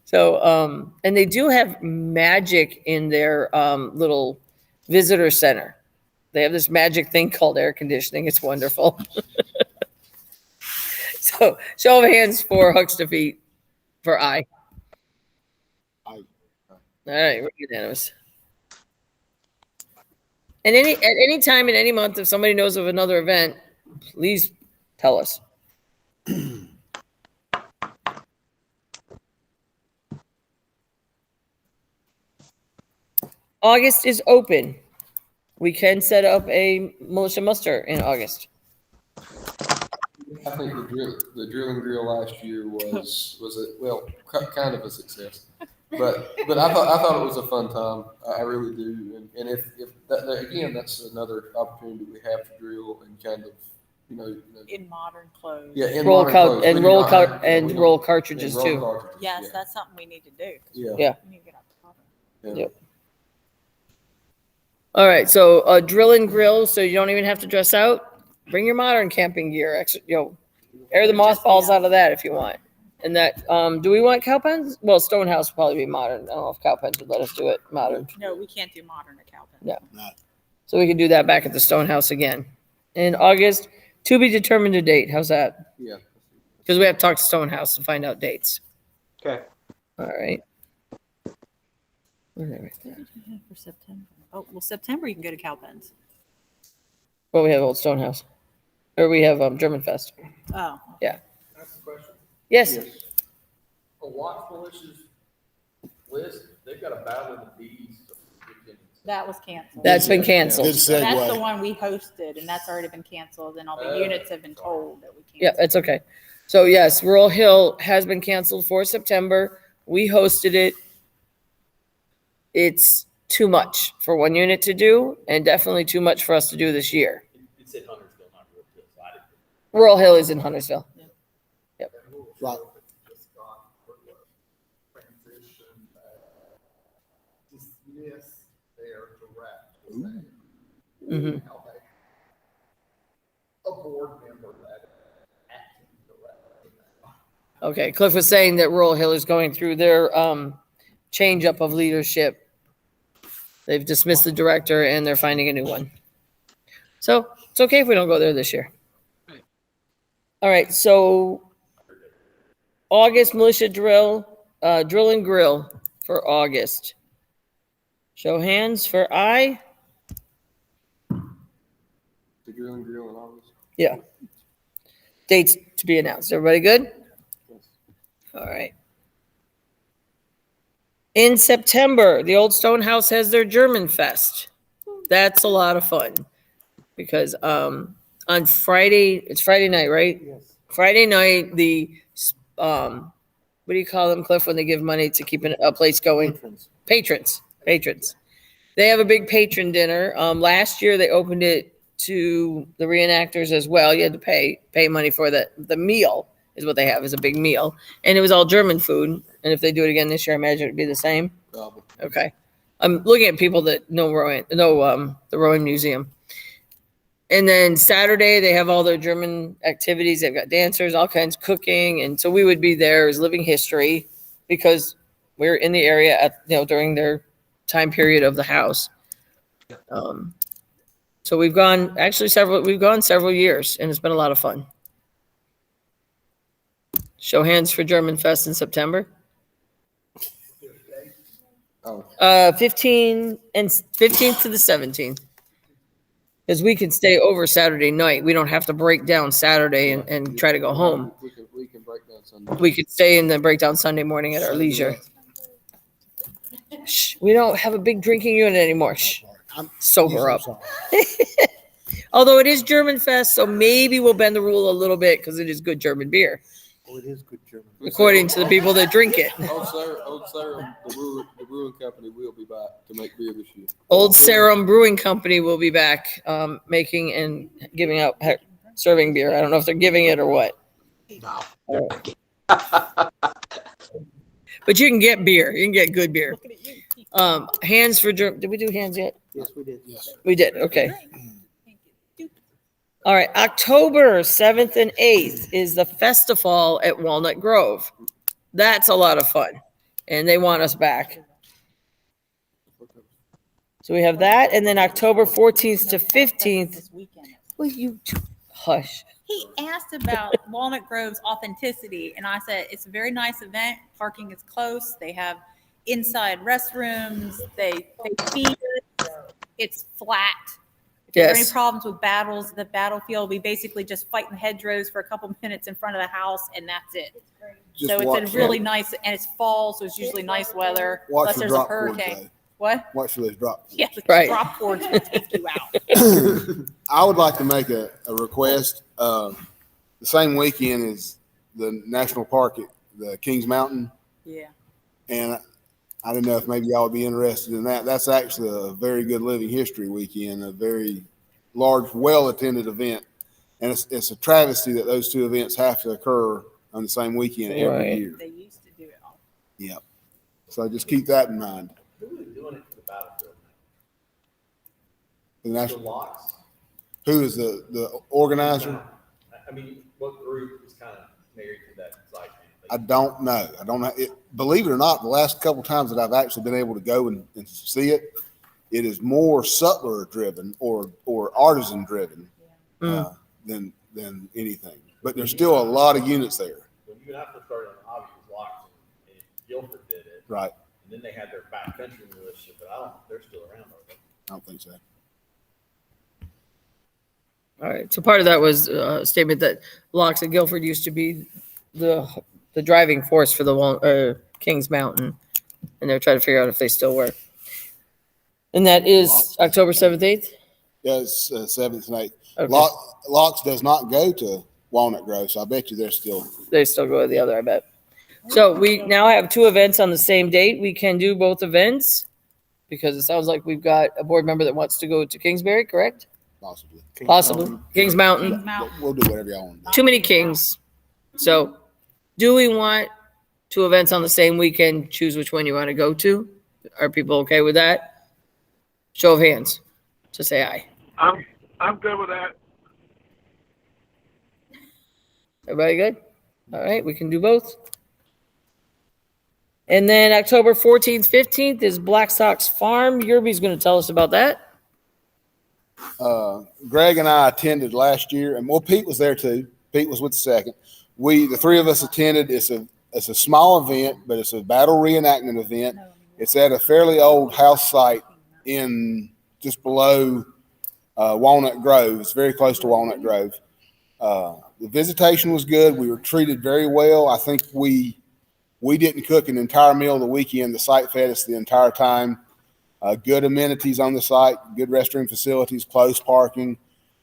So, and they do have magic in their little visitor center. They have this magic thing called air conditioning. It's wonderful. So, show of hands for Huck's defeat for I. Aye. All right, we're unanimous. And at any time in any month, if somebody knows of another event, please tell us. August is open. We can set up a militia muster in August. I think the drill and grill last year was kind of a success, but I thought it was a fun time. I really do, and if that, again, that's another opportunity we have to drill and kind of In modern clothes. yeah in Roll modern car- clothes. and We do roll not car- have- and we don't- roll cartridges roll too. cartridges, Yes, yeah. that's something we need to do. Yeah. Yeah. We need to get out the problem. Yeah. Yep. All right, so drill and grill, so you don't even have to dress out. Bring your modern camping gear. Air the mothballs out of that if you want. And that, do we want cow pens? Well, Stonehouse will probably be modern. I don't know if cow pens would let us do it modern. No, we can't do modern at Calvin. Yeah. So we can do that back at the Stonehouse again. In August, to be determined a date. How's that? Yeah. Because we have to talk to Stonehouse to find out dates. Okay. All right. Where are they right there? For September. Oh, well, September you can go to Calpens. Well, we have Old Stonehouse. Or we have German Fest. Oh. Yeah. That's the question. Yes. A Watch Militia's list, they've got a battle of the bees. That was canceled. That's been canceled. Good That's the segue. one we hosted, and that's already been canceled, and all the units have been told that we can't. Yeah, it's okay. So yes, Rural Hill has been canceled for September. We hosted it. It's too much for one unit to do, and definitely too much for us to do this year. It's in Huntersville, not Rural Hill, so I didn't. Rural Hill is in Huntersville. Right. Just got transition, dismiss their director. Mhm. How they, a board member that acting director. Okay, Cliff was saying that Rural Hill is going through their change up of leadership. They've dismissed the director and they're finding a new one. So it's okay if we don't go there this year. All right, so August militia drill, drill and grill for August. Show hands for I. The drill and grill in August. Yeah. Dates to be announced. Everybody good? All right. In September, the Old Stone House has their German Fest. That's a lot of fun because on Friday, it's Friday night, right? Yes. Friday night, the what do you call them, Cliff, when they give money to keep a place going? Patrons. They have a big patron dinner. Last year they opened it to the reenactors as well. You had to pay money for the meal is what they have, is a big meal. And it was all German food. And if they do it again this year, I imagine it'd be the same. Probably. Okay. I'm looking at people that know the Rowing Museum. And then Saturday, they have all their German activities. They've got dancers, all kinds of cooking. And so we would be there as living history because we're in the area during their time period of the house. So we've gone several years and it's been a lot of fun. Show hands for German Fest in September. Oh, 15th to the 17th. Because we can stay over Saturday night. We don't have to break down Saturday and try to go home. We can break down Sunday. We could stay and then break down Sunday morning at our leisure. Shh, we don't have a big drinking unit anymore. Shh, sober up. Although it is German Fest, so maybe we'll bend the rule a little bit because it is good German beer, Oh, it is good German. according to the people that drink it. Old Sarah, the brewing company will be back to make beer this year. Old Sarum Brewing Company will be back making and giving out serving beer. I don't know if they're giving it or what. No. All right. But you can get beer. You can get good beer. Looking at you. Hands for Germ. Did we do hands yet? Yes, we did. Yes. We did. Okay. Thank you. All right. October 7th and 8th is the festival at Walnut Grove. That's a lot of fun. And they want us back. So we have that. And then October 14th to 15th. This weekend. Will you hush? He asked about Walnut Grove's authenticity, and I said it's a very nice event. Parking is close. They have inside restrooms. They feed. It's flat. If there are any Yes. problems with battles, the battlefield, we basically just fight in the hedgerows for a couple minutes in front of the house, and that's it. Just So watch it's a really nice, and it's fall, so it's usually nice weather. Watch Unless the there's a drop cords, hurricane. though. What? Watch for those drop cords. Yeah, the Right. drop cords will take you out. I would like to make a request. The same weekend is the national park at the Kings Mountain, Yeah. and I don't know if maybe y'all would be interested in that. That's actually a very good living history weekend, a very large, well-attended event, and it's a travesty that those two events have to occur on the same weekend every Right. year. They used to do it all. Yep. So just keep that in mind. Who is doing it for the battlefield? The The national, locks? who is the organizer? I mean, what group is kind of married to that site? I don't know. I don't know. Believe it or not, the last couple times that I've actually been able to go and see it, it is more sutler driven or artisan driven than anything. But there's still a lot of units there. When you and I first started on the hobby, it was locks and Guilford did it. Right. And then they had their backcountry militia, but I don't, they're still around, are they? I don't think so. All right. So part of that was a statement that Locks and Guilford used to be the driving force for the Kings Mountain, and they're trying to figure out if they still work. And that is October 7th, 8th? Yeah, it's 7th and 8th. Okay. Locks does not go to Walnut Grove, so I bet you they're still. They still go to the other, I bet. So we now have two events on the same date. We can do both events because it sounds like we've got a board member that wants to go to Kingsbury, correct? Possibly. Possibly. Kings Mountain. Kings Mountain. We'll do whatever y'all want to do. Too many kings. So do we want two events on the same weekend? Choose which one you want to go to. Are people okay with that? Show of hands to say aye. I'm good with that. Everybody good? All right, we can do both. And then October 14th, 15th is Black Sox Farm. Yerby's going to tell us about that. Greg and I attended last year, and well, Pete was there too. Pete was with the second. The three of us attended. It's a small event, but it's a battle reenactment event. It's at a fairly old house site in just below Walnut Grove. It's very close to Walnut Grove. The visitation was good. We were treated very well. I think we didn't cook an entire meal the weekend. The site fed us the entire time. Good amenities on the site, good restroom facilities, close parking,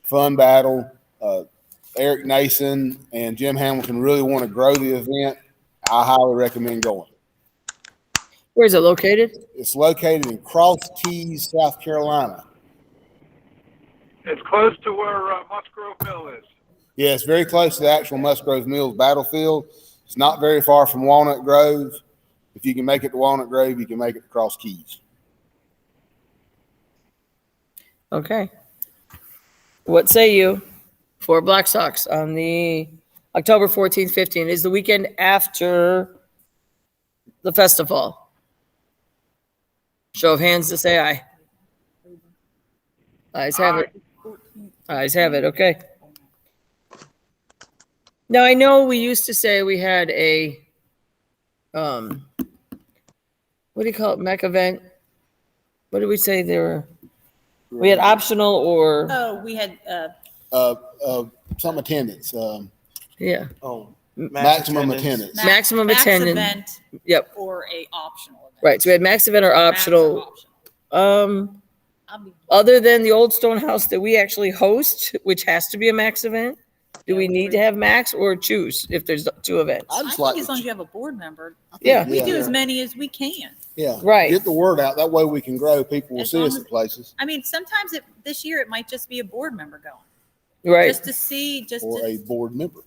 fun battle. Eric Nason and Jim Hamilton really want to grow the event. I highly recommend going. Where is it located? It's located in Cross Keys, South Carolina. It's close to where Musgrove Mill is. Yeah, it's very close to the actual Musgrove Mills battlefield. It's not very far from Walnut Grove. If you can make it to Walnut Grove, you can make it to Cross Keys. Okay. What say you for Black Sox on the October 14th, 15th? Is the weekend after the festival? Show of hands to say aye. Ayes have it. Ayes have it. Okay. Now, I know we used to say we had a, what do you call it, Meck event? What did we say there were? We had optional or, Oh, we had, Some attendance, yeah, Oh, maximum attendance. Maximum max attendance. event Yep, or a optional event. right. So we had max event or Max or optional. optional. I'll be- Other than the Old Stone House that we actually host, which has to be a max event, do we need to have max or choose if there's two events? I I just think like as long as to- you have a board member, Yeah. we do as many as we can. Yeah. Right. Get the word out. That way we can grow. People will As see long us as- at places. I mean, sometimes this year it might just be a board member going. Right. Just to see, just or a to. board member.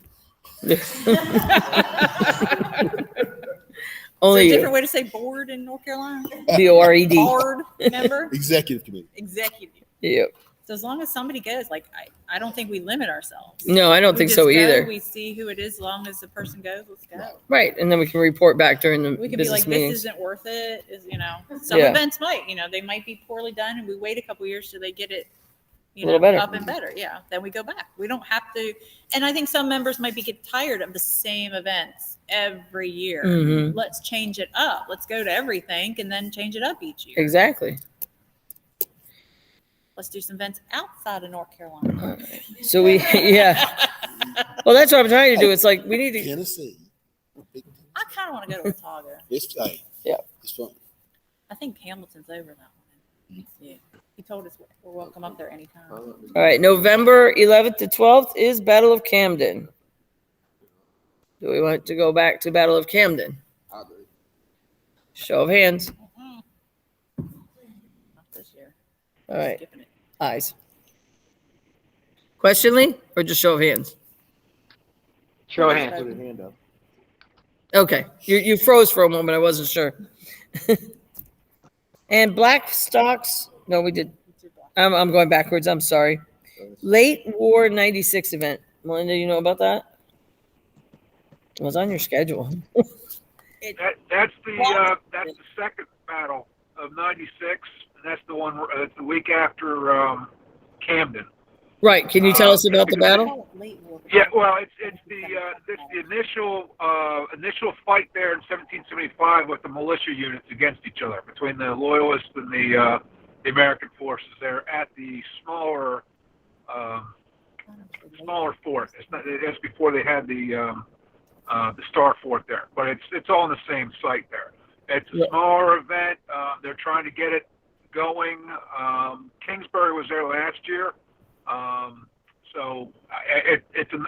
Only a you. different way to say board in North Carolina? BORED. Board member, Executive committee. executive. Yep. So as long as somebody goes, like, I don't think we limit ourselves. No, I don't We think just so go, either. We see who it is, as long as the person goes, let's go. Right. And then we can report back during the We could be business like, meetings. this isn't worth it, some Yeah. events might, they might be poorly done and we wait a couple years till they get it, A little better. up and better. Yeah. Then we go back. We don't have to. And I think some members might get tired of the same events every year. Mhm. Let's change it up. Let's go to everything and then change it up each year. Exactly. Let's do some events outside of North Carolina. So we, yeah. Well, that's what I'm trying to do. It's like we need to. Tennessee. I kind of want to go to Watauga. It's hey, Yeah. it's fun. I think Hamilton's over that one. Yeah. He told us we're welcome up there anytime. All right. November 11th to 12th is Battle of Camden. Do we want to go back to Battle of Camden? I do. Show of hands. Not this year. All right. Skipping it. Eyes. Questionly or just show of hands? Show of hands. Put your hand up. Okay. You froze for a moment. I wasn't sure. And Black Stocks. No, we did. I'm going backwards. I'm sorry. Late War 96 event. Melinda, you know about that? It was on your schedule. That's the second battle of '96, and that's the one. It's the week after Camden. Right. Can you tell us about the battle? Call it late war. Yeah, well, it's the initial fight there in 1775 with the militia units against each other between the Loyalists and the American forces. They're at the smaller fort. It's before they had the Star Fort there, but it's all in the same site there. It's a smaller event. They're trying to get it going. Kingsbury was there last year. So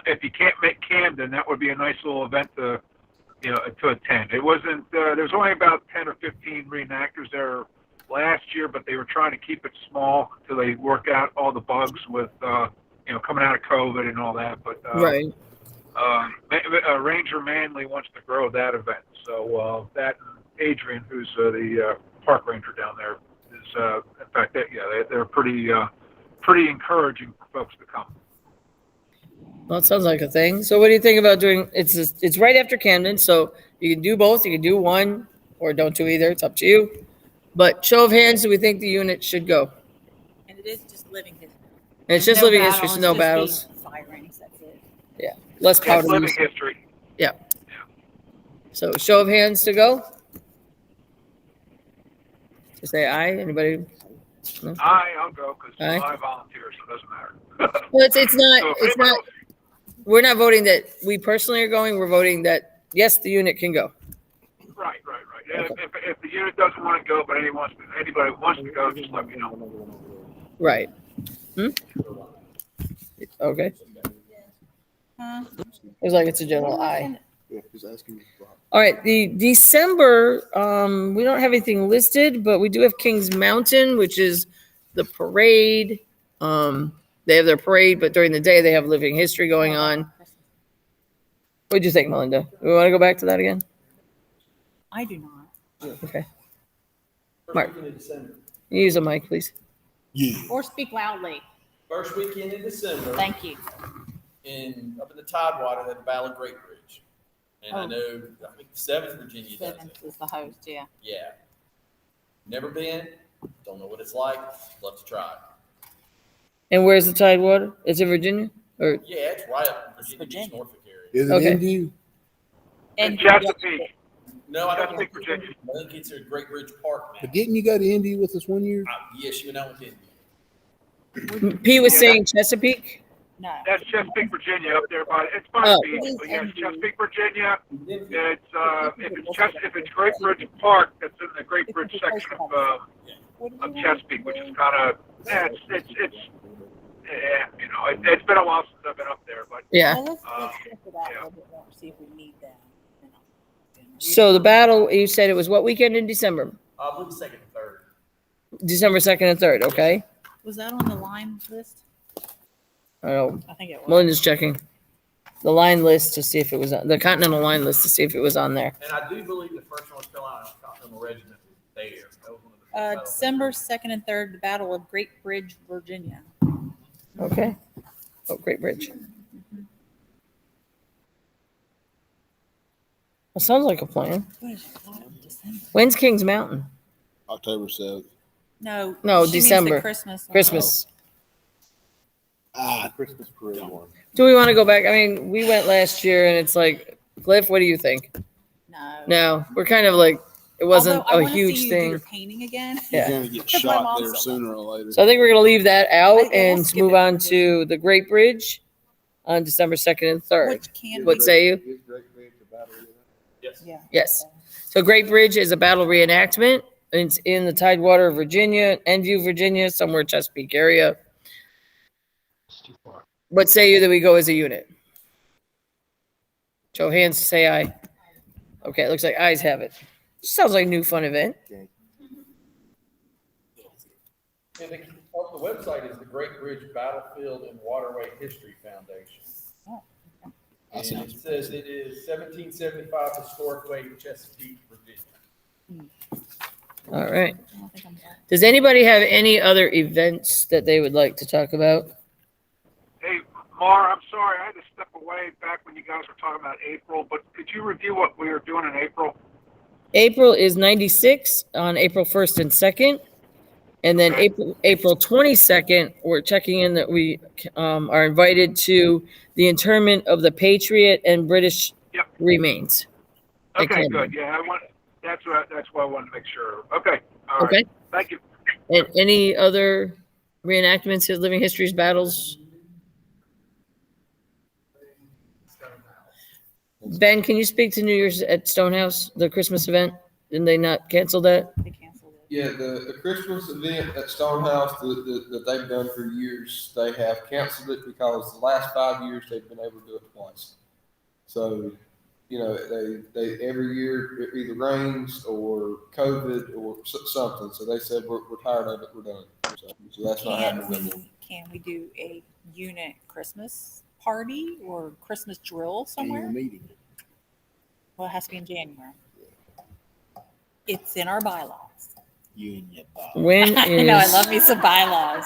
if you can't make Camden, that would be a nice little event to attend. It wasn't, there's only about 10 or 15 reenactors there last year, but they were trying to keep it small until they work out all the bugs with, coming out of COVID and all that. But, Right. Ranger Manley wants to grow that event. So, that and Adrian, who's, the, park ranger down there is, in fact, they're pretty encouraging for folks to come. Well, it sounds like a thing. So what do you think about doing, it's right after Camden, so you can do both. You can do one or don't do either. It's up to you. But show of hands, do we think the unit should go? And it is just living history. And it's just No living battles, history, so no just battles. these Firings, that's it. Yeah. Less It's powder living use. history. So show of hands to go? To say aye, anybody? No? I'll go because Aye. I volunteer, so it doesn't matter. Well, it's not, So if it's anybody not, we're not voting that we personally are going. We're voting that, yes, the unit can go. Right. And if the unit doesn't want to go, but anybody wants to go, just let me know. Right. Okay. Huh? It's like it's a general aye. Yeah, he's asking me. All right, the December, we don't have anything listed, but we do have Kings Mountain, which is the parade. They have their parade, but during the day they have living history going on. What'd you think, Melinda? We want to go back to that again? I do not. Okay. First Mark. weekend in December. You use a mic, please. Yeah. Or speak loudly. First weekend in December. Thank you. Up in the Tidewater at the Battle of Great Bridge. And I Oh. know, I think 7th Virginia does Seventh it. is the host, yeah. Yeah. Never been, don't know what it's like, love to try it. And where's the Tidewater? It's in Virginia? Or Yeah, it's right up in Virginia Beach, Virginia. Norfolk area. Is it Okay. in you? And Chesapeake. No, I don't Chesapeake, think Virginia. I think it's at Great Bridge Park now. But didn't you go to Indy with us one year? Yes, you went out with Indy. P was Yeah, saying Chesapeake? No. That's Chesapeake, Virginia, up there it's by Oh. the beach. But yes, Chesapeake, Virginia. Then- If it's Great Bridge Park, that's in the Great Bridge section of Chesapeake, which is kind of it's been a while since I've been up there, but Yeah. Well, let's check it out a yeah. little bit more, see if we need that. So the battle, you said it was what weekend in December? I believe 2nd and 3rd. December 2nd and 3rd, okay? Was that on the Lime list? I don't, I think it was. Melinda's checking the line list to see if it was, the Continental line list to see if it was on there. And I do believe the first one fell out of Continental Regiment was there. That was one of the battles. December 2nd and 3rd, the Battle of Great Bridge, Virginia. Okay. Oh, Great Bridge. That sounds like a plan. What is it called? December? When's Kings Mountain? October 7th. No. No, she means the December. Christmas one. Christmas. Christmas parade one. Do we want to go back? I mean, we went last year and it's like, Cliff, what do you think? No. No, we're kind of like, it wasn't Although I a wanna huge see you do your thing. painting again. Yeah. You're gonna get Because my shot mom there said sooner or later. So I think we're going to leave that out I think we'll and skip move it. on to the Great Bridge on December 2nd and 3rd. Which can What we- say you? Yes. Yeah. Yes. So Great Bridge is a battle reenactment. It's in the Tidewater of Virginia, Enview, Virginia, somewhere Chesapeake area. What say you that we go as a unit? Show hands, say aye. Okay, it looks like ayes have it. Sounds like a new fun event. And on the website is the Great Bridge Battlefield and Waterway History Foundation. Oh, And it says it is 1775 historic way to Chesapeake, Virginia. All right. I don't think I'm right. Does anybody have any other events that they would like to talk about? Hey, Mar, I'm sorry, I had to step away back when you guys were talking about April, but could you review what we were doing in April? April is 96 on April 1st and 2nd. And then Okay. April 22nd, we're checking in that we are invited to the interment of the Patriot and British Yep. remains. at Okay, Camden. good, yeah, that's what I wanted to make sure. Okay, all right, Okay. thank you. And any other reenactments of Living Histories battles? Ben, can you speak to New Year's at Stonehouse, the Christmas event? Didn't they not cancel that? They canceled it. Yeah, the Christmas event at Stonehouse that they've done for years, they have canceled it because the last 5 years they've been able to do it twice. So, you know, they every year it either rains or COVID or something. So they said we're tired of it, we're done. So that's not happening anymore. Can we do a unit Christmas party or Christmas drill somewhere? Meeting. Well, it has to be in January. It's in our bylaws. You and your boss. When I know, I is, love me some bylaws.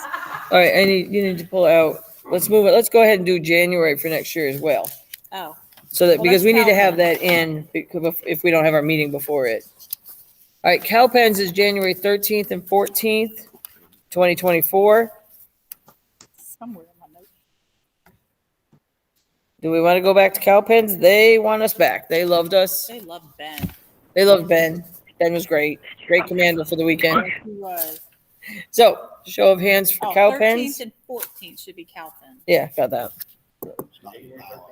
all right, you need to pull out, let's move it, let's go ahead and do January for next year as well. Oh, So that, Well, because we let's need to have count that in, because if we don't have our meeting before it. All right, Cowpens is January 13th and 14th, 2024. somewhere in my notes. Do we want to go back to Cowpens? They want us back. They loved us. They love Ben. They loved Ben. Ben was great. Great commander for the weekend. Who was? So, show of hands for Oh, Cowpens. 13th and 14th should be Cowpens. Yeah, got that. It's not in the bylaws.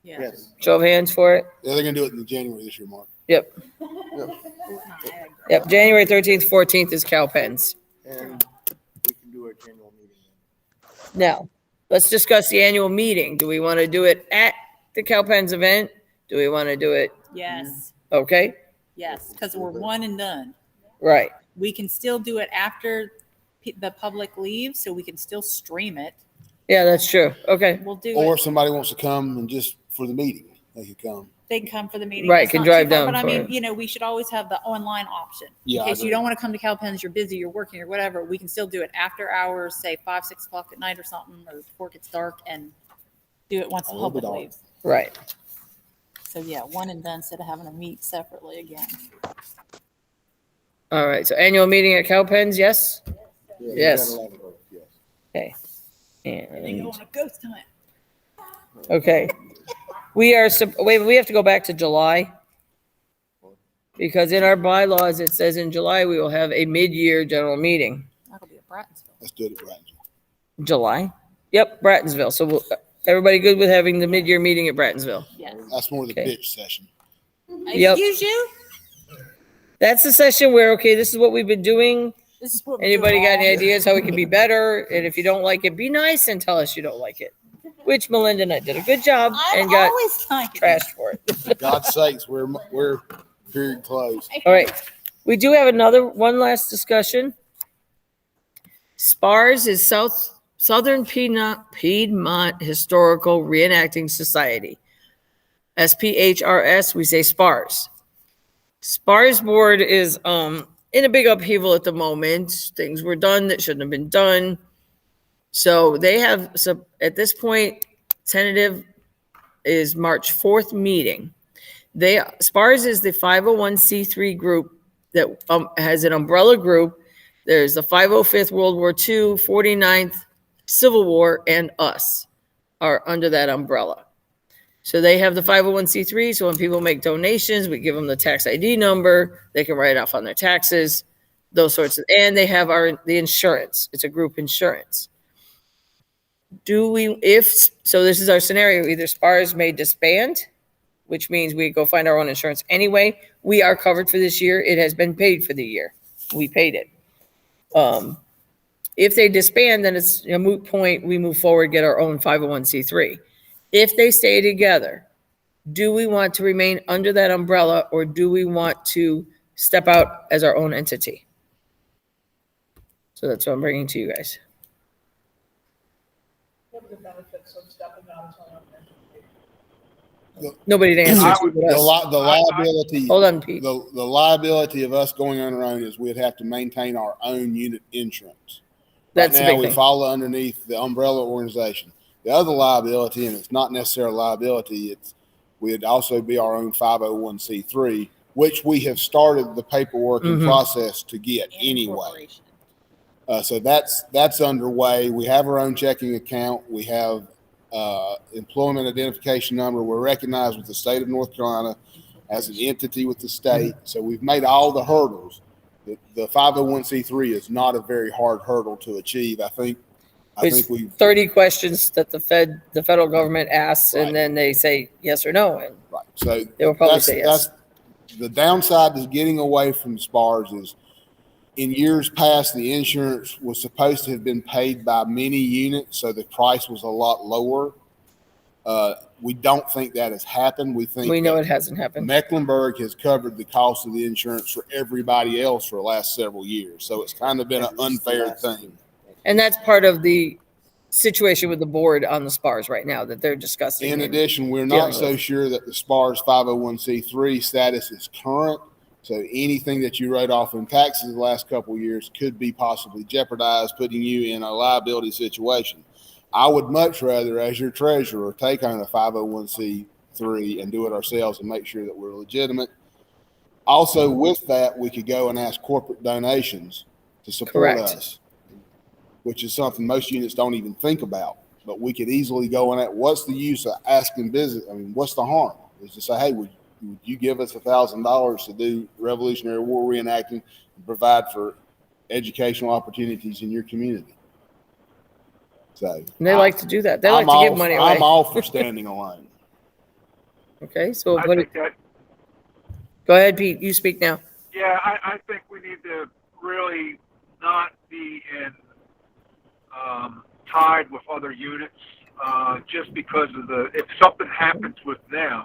Yeah. Yes. Show of hands for it. Yeah, they're gonna do it in January this year, Mark. Yep. Yep. January 13th, 14th is Cowpens. And we can do our general meeting. Now, let's discuss the annual meeting. Do we want to do it at the Cowpens event? Do we want to do it? Yes, Okay, yes, because we're one and done. right. We can still do it after the public leaves, so we can still stream it. Yeah, that's true. Okay, We'll do Or it. if somebody wants to come and just for the meeting, they could come. They can come for the meeting. Right, It's can not drive too far, down But I for mean, it. you know, we should always have the online option. Yeah, In I case you agree. don't want to come to Cowpens, you're busy, you're working or whatever, we can still do it after hours, say 5, 6 o'clock at night or something, or before it gets dark, and do it once the A little bit public dark. leaves. right. So yeah, one and done instead of having to meet separately again. All right, so annual meeting at Cowpens, yes? Yes. Yes. And they go And, on a ghost hunt. okay. Wait, we have to go back to July. Because in our bylaws, it says in July, we will have a mid-year general meeting. That'll be at Brattonville. Let's do it at Brattonville. July? Yep, Brattonsville. So everybody good with having the mid-year meeting at Brattonsville? Yes. That's more the Okay. bitch session. Yep. Excuse you? That's the session where, okay, this is what we've been doing. This is what we're Anybody doing got any wrong. ideas how we can be better? And if you don't like it, be nice and tell us you don't like it. Which Melinda and I did a good job I'm and got always like trashed for it. For God's sakes, we're period closed. All right. We do have one last discussion. SPARS is Southern Piedmont Historical Reenacting Society. SPHRS, we say SPARS. SPARS board is in a big upheaval at the moment. Things were done that shouldn't have been done. So they have, so at this point, tentative is March 4th meeting. SPARS is the 501c3 group that has an umbrella group. There's the 505th World War II, 49th Civil War, and us are under that umbrella. So they have the 501c3. So when people make donations, we give them the tax ID number. They can write it off on their taxes, those sorts of, and they have the insurance. It's a group insurance. So this is our scenario, either SPARS may disband, which means we go find our own insurance anyway. We are covered for this year. It has been paid for the year. We paid it. If they disband, then it's a moot point. We move forward, get our own 501c3. If they stay together, do we want to remain under that umbrella or do we want to step out as our own entity? So that's what I'm bringing to you guys. What are the benefits of stepping out as our own entity? Nobody to answer to but us. The liability. Hold on, Pete. The liability of us going on our own is we'd have to maintain our own unit insurance. That's the right now, big we thing. follow underneath the umbrella organization. The other liability, and it's not necessarily liability, we'd also be our own 501c3, which we have started the paperwork and process to get anyway. So that's underway. We have our own checking account. We have employment identification number. We're recognized with the state of North Carolina as an entity with the state. So we've made all the hurdles. The 501c3 is not a very hard hurdle to achieve. I think we 30 questions that the federal government asks, Right. and then they say yes or no. And right. So they will probably say yes. The downside is getting away from SPARS is in years past, the insurance was supposed to have been paid by many units, so the price was a lot lower. We don't think that has happened. We know it hasn't happened. Mecklenburg has covered the cost of the insurance for everybody else for the last several years. So it's kind of been an unfair thing. And that's part of the situation with the board on the SPARS right now that they're discussing. In addition, we're dealing not so with. sure that the SPARS 501c3 status is current. So anything that you wrote off in taxes the last couple of years could be possibly jeopardized, putting you in a liability situation. I would much rather, as your treasurer, take on a 501c3 and do it ourselves and make sure that we're legitimate. Also, with that, we could go and ask corporate donations to support Correct. us, which is something most units don't even think about. But we could easily go in at what's the use of asking business? I mean, what's the harm? Is to say, hey, would you give us $1,000 to do Revolutionary War reenacting and provide for educational opportunities in your community? So And they like to do that. They like to give money away. I'm all for standing alone. Okay, so I what, think that, go ahead, Pete. You speak now. yeah, I think we need to really not be tied with other units, just because of if something happens with them,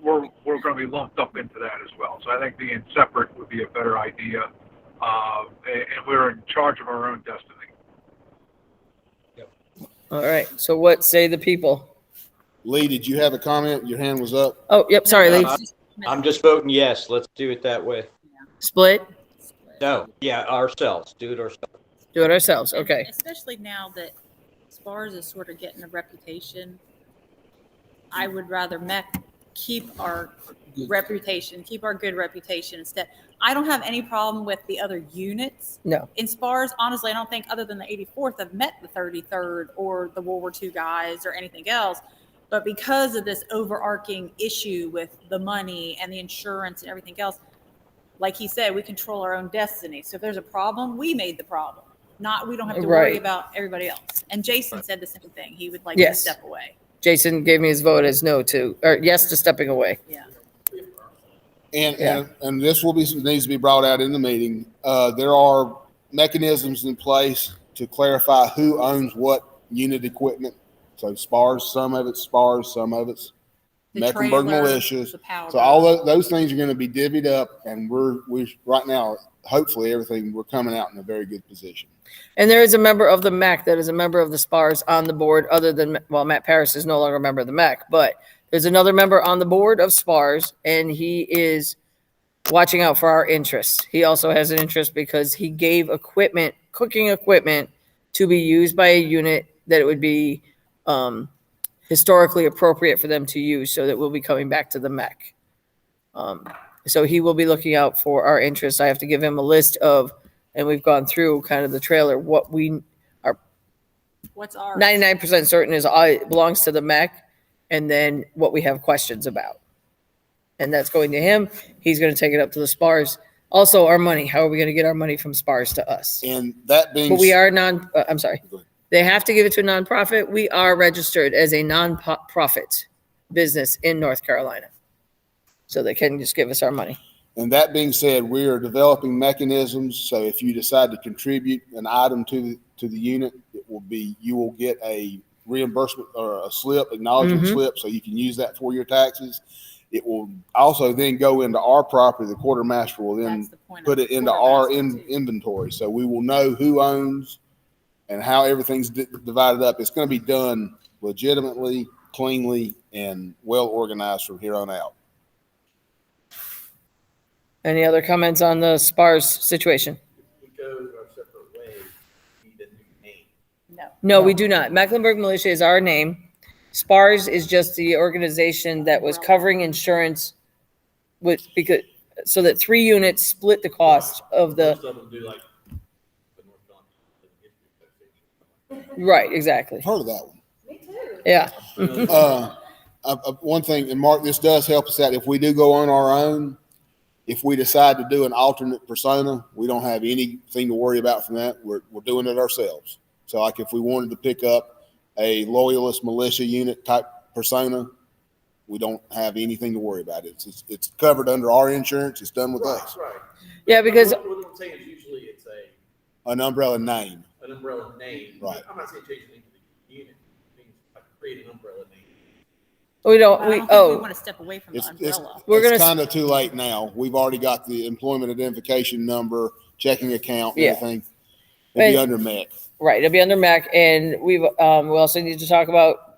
we're going to be lumped up into that as well. So I think being separate would be a better idea, and we're in charge of our own destiny. All right. So what say the people? Lee, did you have a comment? Your hand was up. Oh, yep. Sorry, Lee. I'm just voting yes. Let's do it that way. Split. No, yeah, ourselves. Do it ourselves. Do it ourselves. Okay. Especially now that SPARS is sort of getting a reputation, I would rather Meck keep our reputation, keep our good reputation instead. I don't have any problem with the other units. No. In SPARS, honestly, I don't think other than the 84th, I've met the 33rd or the World War II guys or anything else. But because of this overarching issue with the money and the insurance and everything else, like he said, we control our own destiny. So if there's a problem, we made the problem. We don't have to worry Right. about everybody else. And Jason said the same thing. He would like Yes. to step away. Jason gave me his vote as no to, or yes to stepping away. Yeah. And this needs to be brought out in the meeting. There are mechanisms in place to clarify who owns what unit equipment. So SPARS, some of it's SPARS, some of it's The Mecklenburg trailer, militias. the powder. So all those things are going to be divvied up, and we right now hopefully everything, we're coming out in a very good position. And there is a member of the MEC that is a member of the SPARS on the board other than, well, Matt Paris is no longer a member of the MEC, but there's another member on the board of SPARS, and he is watching out for our interests. He also has an interest because he gave equipment, cooking equipment, to be used by a unit that it would be historically appropriate for them to use, so that we'll be coming back to the MEC. So he will be looking out for our interests. I have to give him a list of, and we've gone through kind of the trailer, what we are What's ours? 99% certain is belongs to the MEC, and then what we have questions about. And that's going to him. He's going to take it up to the SPARS. Also, our money. How are we going to get our money from SPARS to us? And that being. But we are I'm sorry. They have to give it to a nonprofit. We are registered as a nonprofit business in North Carolina. So they can just give us our money. And that being said, we are developing mechanisms. So if you decide to contribute an item to the unit, it will be, you will get a reimbursement or a slip, acknowledgement slip, so you can use that for your taxes. It will also then go into our property. The quartermaster will then put it into our inventory. So we will know who owns and how everything's divided up. It's going to be done legitimately, cleanly, and well organized from here on out. Any other comments on the SPARS situation? We go our separate ways, we need a new name. No. No, we do not. Mecklenburg Militia is our name. SPARS is just the organization that was covering insurance so that 3 units split the cost of the. Most of them do like the North Carolina History Association. Right, exactly. I've heard of that one. Yeah. One thing, and Mark, this does help us out. If we do go on our own, if we decide to do an alternate persona, we don't have anything to worry about from that. We're doing it ourselves. So like if we wanted to pick up a loyalist militia unit type persona, we don't have anything to worry about. It's covered under our insurance. It's done with us. Right. Yeah, because What I'm saying is usually it's An umbrella name. an umbrella name. Right. I'm not saying change the name to the unit. It means like create an umbrella name. we don't, I we, don't think we oh, want to step away from the It's umbrella. We're gonna- kind of too late now. We've already got the employment identification number, checking account, and Yeah. everything. It'll be And- under MEC. right, it'll be under MEC, and we also need to talk about,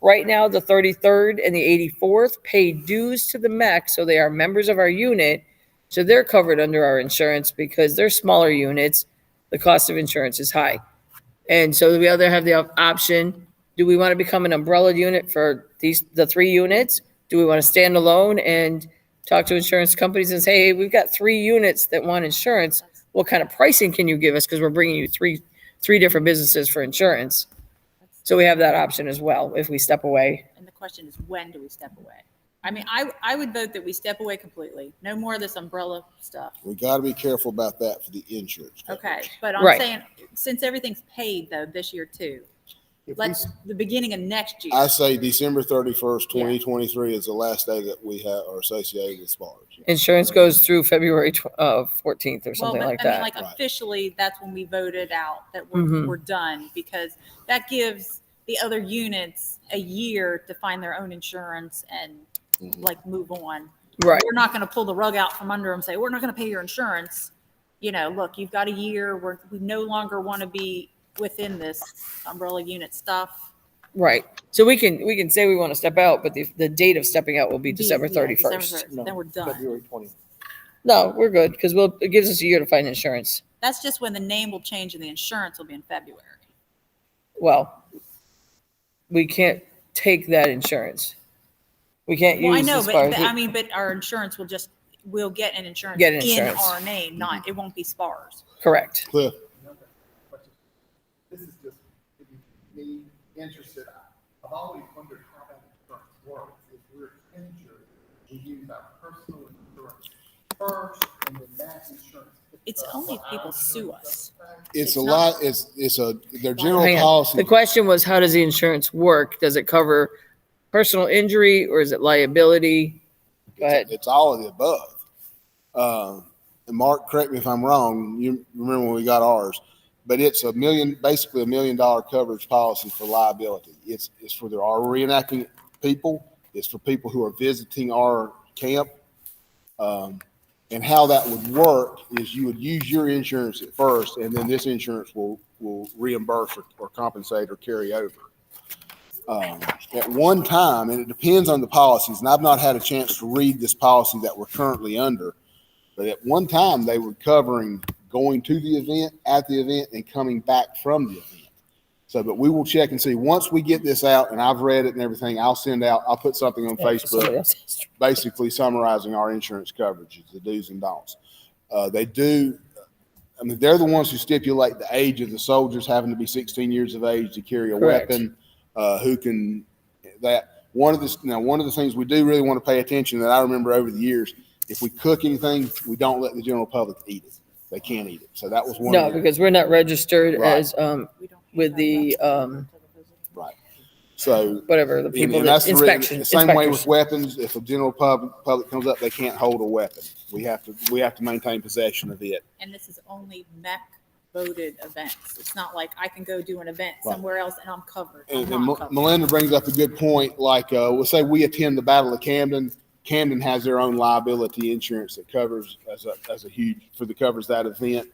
right now, the 33rd and the 84th pay dues to the MEC, so they are members of our unit, so they're covered under our insurance because they're smaller units. The cost of insurance is high. And so we either have the option, do we want to become an umbrella unit for the 3 units? Do we want to stand alone and talk to insurance companies and say, hey, we've got 3 units that want insurance. What kind of pricing can you give us? Because we're bringing you three different businesses for insurance. So we have that option as well if we step away. And the question is, when do we step away? I mean, I would vote that we step away completely. No more of this umbrella stuff. We got to be careful about that for the insurance. Okay, but I'm Right. saying, since everything's paid though this year too, let's, the beginning of next year. I say December 31st, 2023 is the last day that we are associated with SPARS. Insurance goes through February 14th or Well, something but like I mean, that. like Right. officially, that's when we voted out that Mhm. we're done, because that gives the other units a year to find their own insurance and like move on. Right. We're not going to pull the rug out from under them, say, we're not going to pay your insurance. Look, you've got a year. We no longer want to be within this umbrella unit stuff. Right. So we can say we want to step out, but the date of stepping out will be December Yeah, 31st. December 31st. Then we're done. February 20th. No, we're good because it gives us a year to find insurance. That's just when the name will change and the insurance will be in February. Well, we can't take that insurance. We can't Well, I use know, the but SPARS. but our insurance we'll get an insurance Get in insurance. our name, it won't be SPARS. Correct. Cliff, This is just me interested. I've always wondered how that insurance works. If we're injured, we use our personal insurance first, and then that insurance. picks It's up only what if people our sue insurance us. does back. it's It's a not- lot. Their general Hang on. policy. The question was, how does the insurance work? Does it cover personal injury or is it liability? Go ahead. It's all of the above. And Mark, correct me if I'm wrong. You remember when we got ours, but it's basically $1 million coverage policy for liability. It's for our reenacting people. It's for people who are visiting our camp. And how that would work is you would use your insurance at first, and then this insurance will reimburse or compensate or carry over. At one time, and it depends on the policies, and I've not had a chance to read this policy that we're currently under, but at one time they were covering going to the event, at the event, and coming back from the event. So, but we will check and see. Once we get this out and I've read it and everything, I'll put something on Facebook basically summarizing our insurance coverages, the do's and don'ts. They're the ones who stipulate the age of the soldiers having to be 16 years of age to carry a Correct. weapon. One of the things we do really want to pay attention that I remember over the years, if we cook anything, we don't let the general public eat it. They can't eat it. So that was one. No, because we're not registered Right. as, with the, right. So whatever, the people and that that's the inspection. same way with inspectors. weapons. If a general public comes up, they can't hold a weapon. We have to maintain possession of it. And this is only Meck voted events. It's not like I can go do an event Right. somewhere else and I'm covered. I'm And not covered. Melinda brings up a good point. Like, we'll say we attend the Battle of Camden. Camden has their own liability insurance that covers covers that event.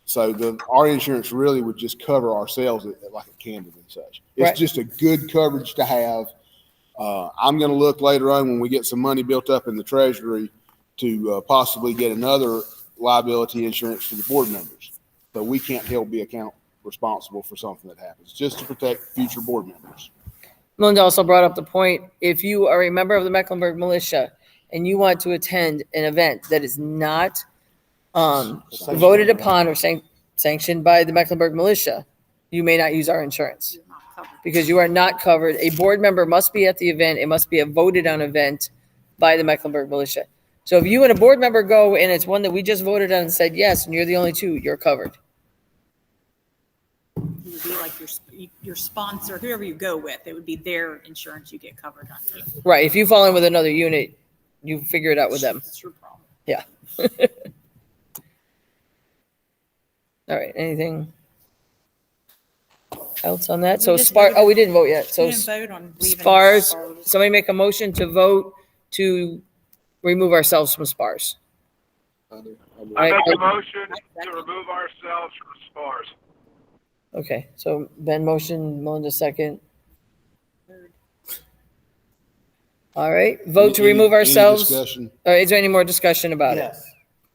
So our insurance really would just cover ourselves like at Camden and such. It's Right. just a good coverage to have. I'm going to look later on when we get some money built up in the treasury to possibly get another liability insurance for the board members. So we can't be account responsible for something that happens, just to protect future board members. Melinda also brought up the point, if you are a member of the Mecklenburg Militia and you want to attend an event that is not voted upon or sanctioned by the Mecklenburg Militia, you may not use our insurance You're not covered. because you are not covered. A board member must be at the event. It must be a voted on event by the Mecklenburg Militia. So if you and a board member go and it's one that we just voted on and said yes, and you're the only two, you're covered. It would be like your sponsor, whoever you go with, it would be their insurance you get covered under. Right. If you fall in with another unit, you figure it out with them. It's your problem. Yeah. All right. Anything else on that? We So just SPAR, voted- we didn't vote yet. We So didn't vote on leaving SPARS, SPARS. somebody make a motion to vote to remove ourselves from SPARS. I Right. make a motion to remove ourselves from SPARS. Okay. So Ben motion, Melinda second. All right. Vote to Any- remove any ourselves. discussion? Or is there any more discussion about it? Yes,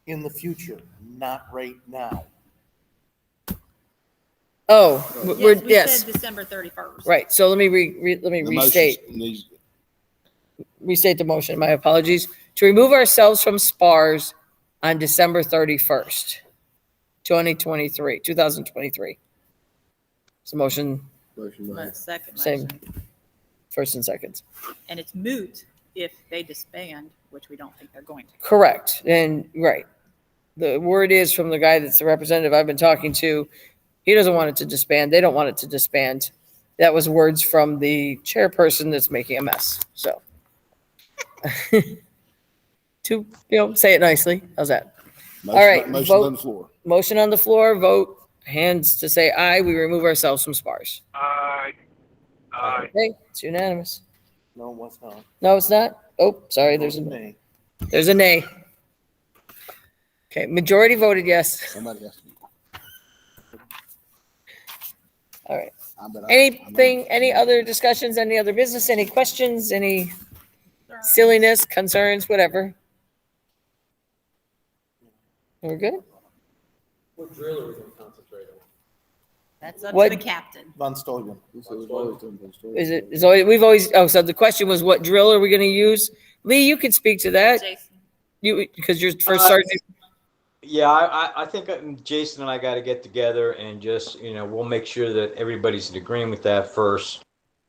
in the future, not right now. Oh, we're, Yes, we yes. said December 31st. Right. So let me The restate. motion needs- Restate the motion. My apologies. To remove ourselves from SPARS on December 31st, 2023. It's a motion, Second Same. motion. first and seconds. And it's moot if they disband, which we don't think they're going to. Correct. And right. The word is from the guy that's the representative I've been talking to. He doesn't want it to disband. They don't want it to disband. That was words from the chairperson that's making a mess. So to, say it nicely. How's that? motion- All right, Motion vote. on the floor. Motion on the floor, vote, hands to say aye. We remove ourselves from SPARS. Aye. Okay, it's unanimous. No, what's not? No, it's not? Oh, sorry, there's a Nay. nay. Okay, majority voted yes. Somebody has to. All right. I'm Any other discussions, any other business, any questions, any silliness, concerns, whatever? We're good? What drill are we gonna concentrate on? That's up What- to the captain. Von Steuben. So the question was what drill are we going to use? Lee, you could speak to that. Jason. Because you're first sergeant. Yeah, I think Jason and I got to get together and just, we'll make sure that everybody's in agreement with that first.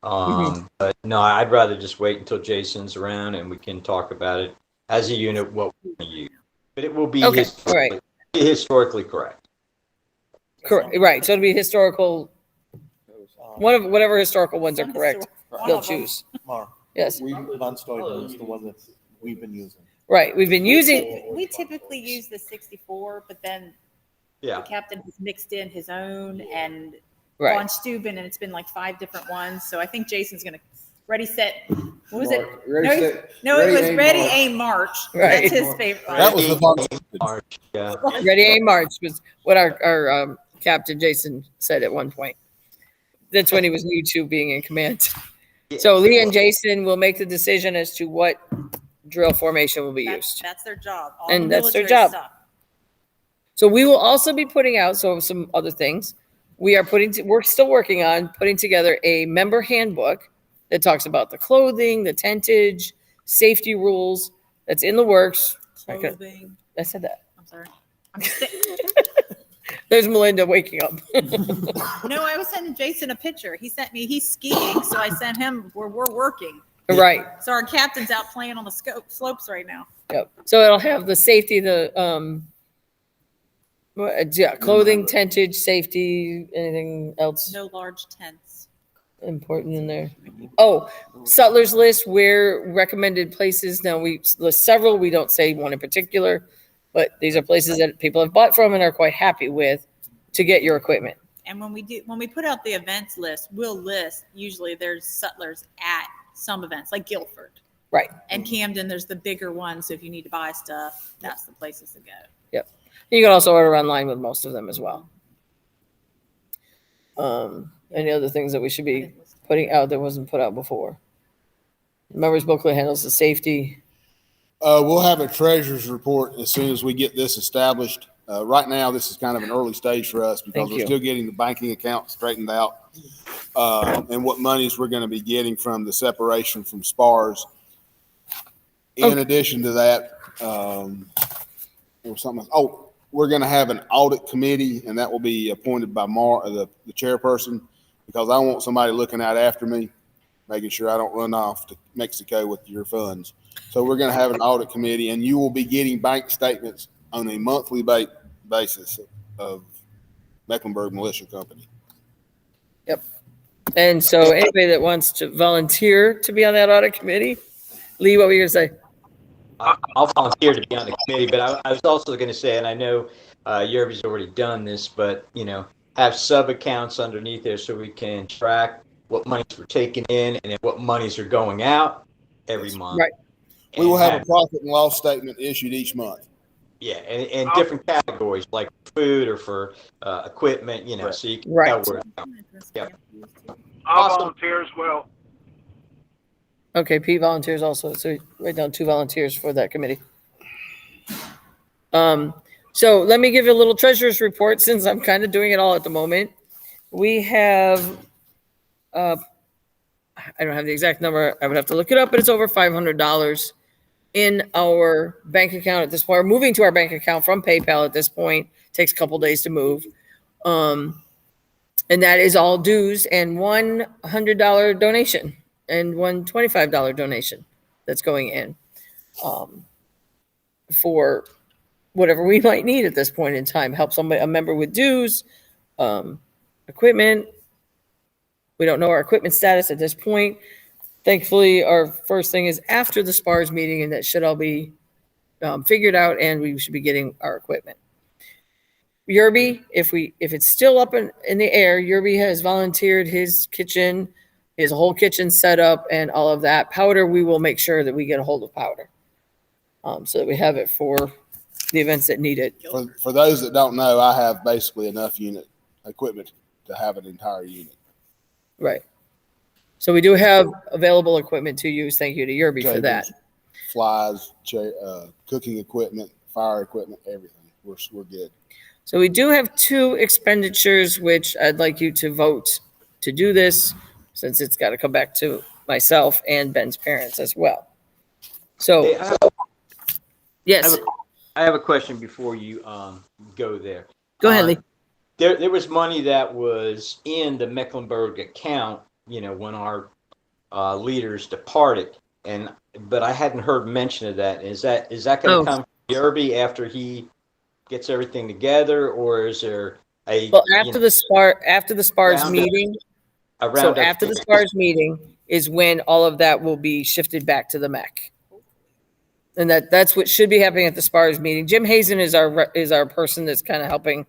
But no, I'd rather just wait until Jason's around and we can talk about it as a unit, what we're going to use. But it will be Okay, all right. historically correct. Correct, right. So it'll be historical, whatever historical ones are Some correct, one they'll of them. choose. Mark, Yes, Von Steuben is the one that we've been using. right. We've been using, We typically use the 64, but then the Yeah. captain has mixed in his own and right. Von Steuben, and it's been like 5 different ones. So I think Jason's going to Ready, set, what was it? March. Ready, No, set, no, it was aim, Ready, march. Aim, March. Right. That's his favorite. That was the fun. March, yeah. Ready, aim, march was what our Captain Jason said at one point. That's when he was new to being in command. So Lee and Jason will make the decision as to what drill formation will be used. That's their job. All And the that's their military job. stuff. So we will also be putting out some other things. We're still working on putting together a member handbook that talks about the clothing, the tentage, safety rules. That's in the works. Clothing. I said that. I'm sorry. I'm sick. There's Melinda waking up. No, I was sending Jason a picture. He sent me, he's skiing, so I sent him where we're working. Right. So our captain's out playing on the slopes right now. Yep. So it'll have the safety, clothing, tentage, safety, anything else No large tents. important in there? Oh, Sutler's list, where recommended places. Now we list several. We don't say one in particular, but these are places that people have bought from and are quite happy with to get your equipment. And when we put out the events list, we'll list, usually there's Sutlers at some events, like Guilford. Right. And Camden, there's the bigger ones. So if you need to buy stuff, that's the places to go. Yep. You can also order online with most of them as well. Any other things that we should be putting out that wasn't put out before? Members booklet handles the safety. We'll have a treasurer's report as soon as we get this established. Right now, this is kind of an early stage for us because Thank we're you. still getting the banking account straightened out, and what monies we're going to be getting from the separation from SPARS. In addition to that, there was something else. Oh, we're going to have an audit committee, and that will be appointed by the chairperson, because I want somebody looking out after me, making sure I don't run off to Mexico with your funds. So we're going to have an audit committee, and you will be getting bank statements on a monthly basis of Mecklenburg Militia Company. Yep. And so anybody that wants to volunteer to be on that audit committee, Lee, what were you going to say? I'll volunteer to be on the committee, but I was also going to say, and I know Yerby's already done this, but have sub accounts underneath there so we can track what monies we're taking in and then what monies are going out every month. Right. We will have a profit and loss statement issued each month. Yeah, and different categories like food or for equipment, Right. so you can Right. tell where it's going. Yep. I'll Awesome. volunteer as well. Okay, Pete volunteers also. So write down 2 volunteers for that committee. So let me give you a little treasurer's report since I'm kind of doing it all at the moment. We have, I don't have the exact number. I would have to look it up, but it's over $500 in our bank account at this point. We're moving to our bank account from PayPal at this point. Takes a couple days to move. And that is all dues and $100 donation and one $25 donation that's going in for whatever we might need at this point in time. Help a member with dues, equipment. We don't know our equipment status at this point. Thankfully, our first thing is after the SPARS meeting, and that should all be figured out, and we should be getting our equipment. Yerby, if it's still up in the air, Yerby has volunteered his kitchen, his whole kitchen set up and all of that. Powder, we will make sure that we get a hold of powder so that we have it for the events that need it. For those that don't know, I have basically enough unit equipment to have an entire unit. Right. So we do have available equipment to use. Thank you to Yerby for that. Tables, flies, cooking equipment, fire equipment, everything. We're good. So we do have 2 expenditures, which I'd like you to vote to do this, since it's got to come back to myself and Ben's parents as well. So, Hey, yes, I have a question before you go there. go ahead, Lee. There was money that was in the Mecklenburg account, when our leaders departed, but I hadn't heard mention of that. Is that going to come from Yerby after he gets everything together, or is there a After the SPARS meeting? So after the SPARS meeting is when all of that will be shifted back to the Meck. And that's what should be happening at the SPARS meeting. Jim Hazen is our person that's kind of helping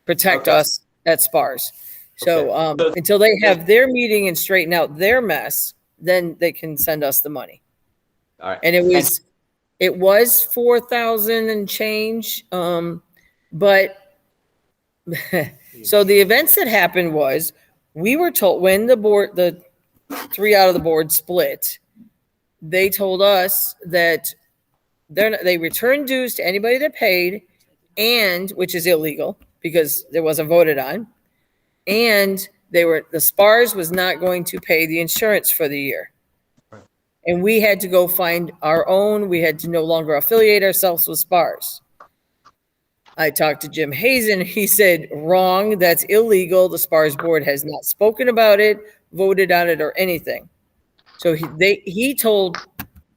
protect us at SPARS. So until they have their meeting and straighten out their mess, then they can send us the money. All right. And it was 4,000 and change. But so the events that happened was we were told when the 3 out of the board split, they told us that they returned dues to anybody that paid, and which is illegal because it wasn't voted on. And the SPARS was not going to pay the insurance for the year. And we had to go find our own. We had to no longer affiliate ourselves with SPARS. I talked to Jim Hazen. He said, wrong, that's illegal. The SPARS board has not spoken about it, voted on it, or anything. So he told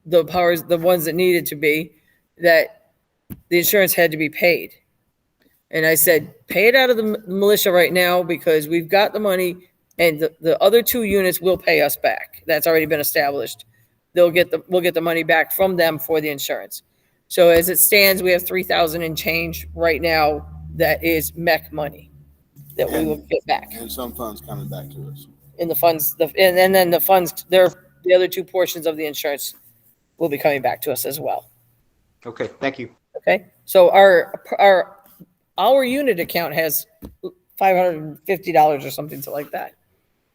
the powers, the ones that needed to be, that the insurance had to be paid. And I said, pay it out of the militia right now because we've got the money and the other 2 units will pay us back. That's already been established. We'll get the money back from them for the insurance. So as it stands, we have 3,000 and change right now. That is Meck money that we will get back. And some funds coming back to us. In the funds, and then the funds, the other 2 portions of the insurance will be coming back to us as well. Okay, thank you. Okay, so our unit account has $550 or something like that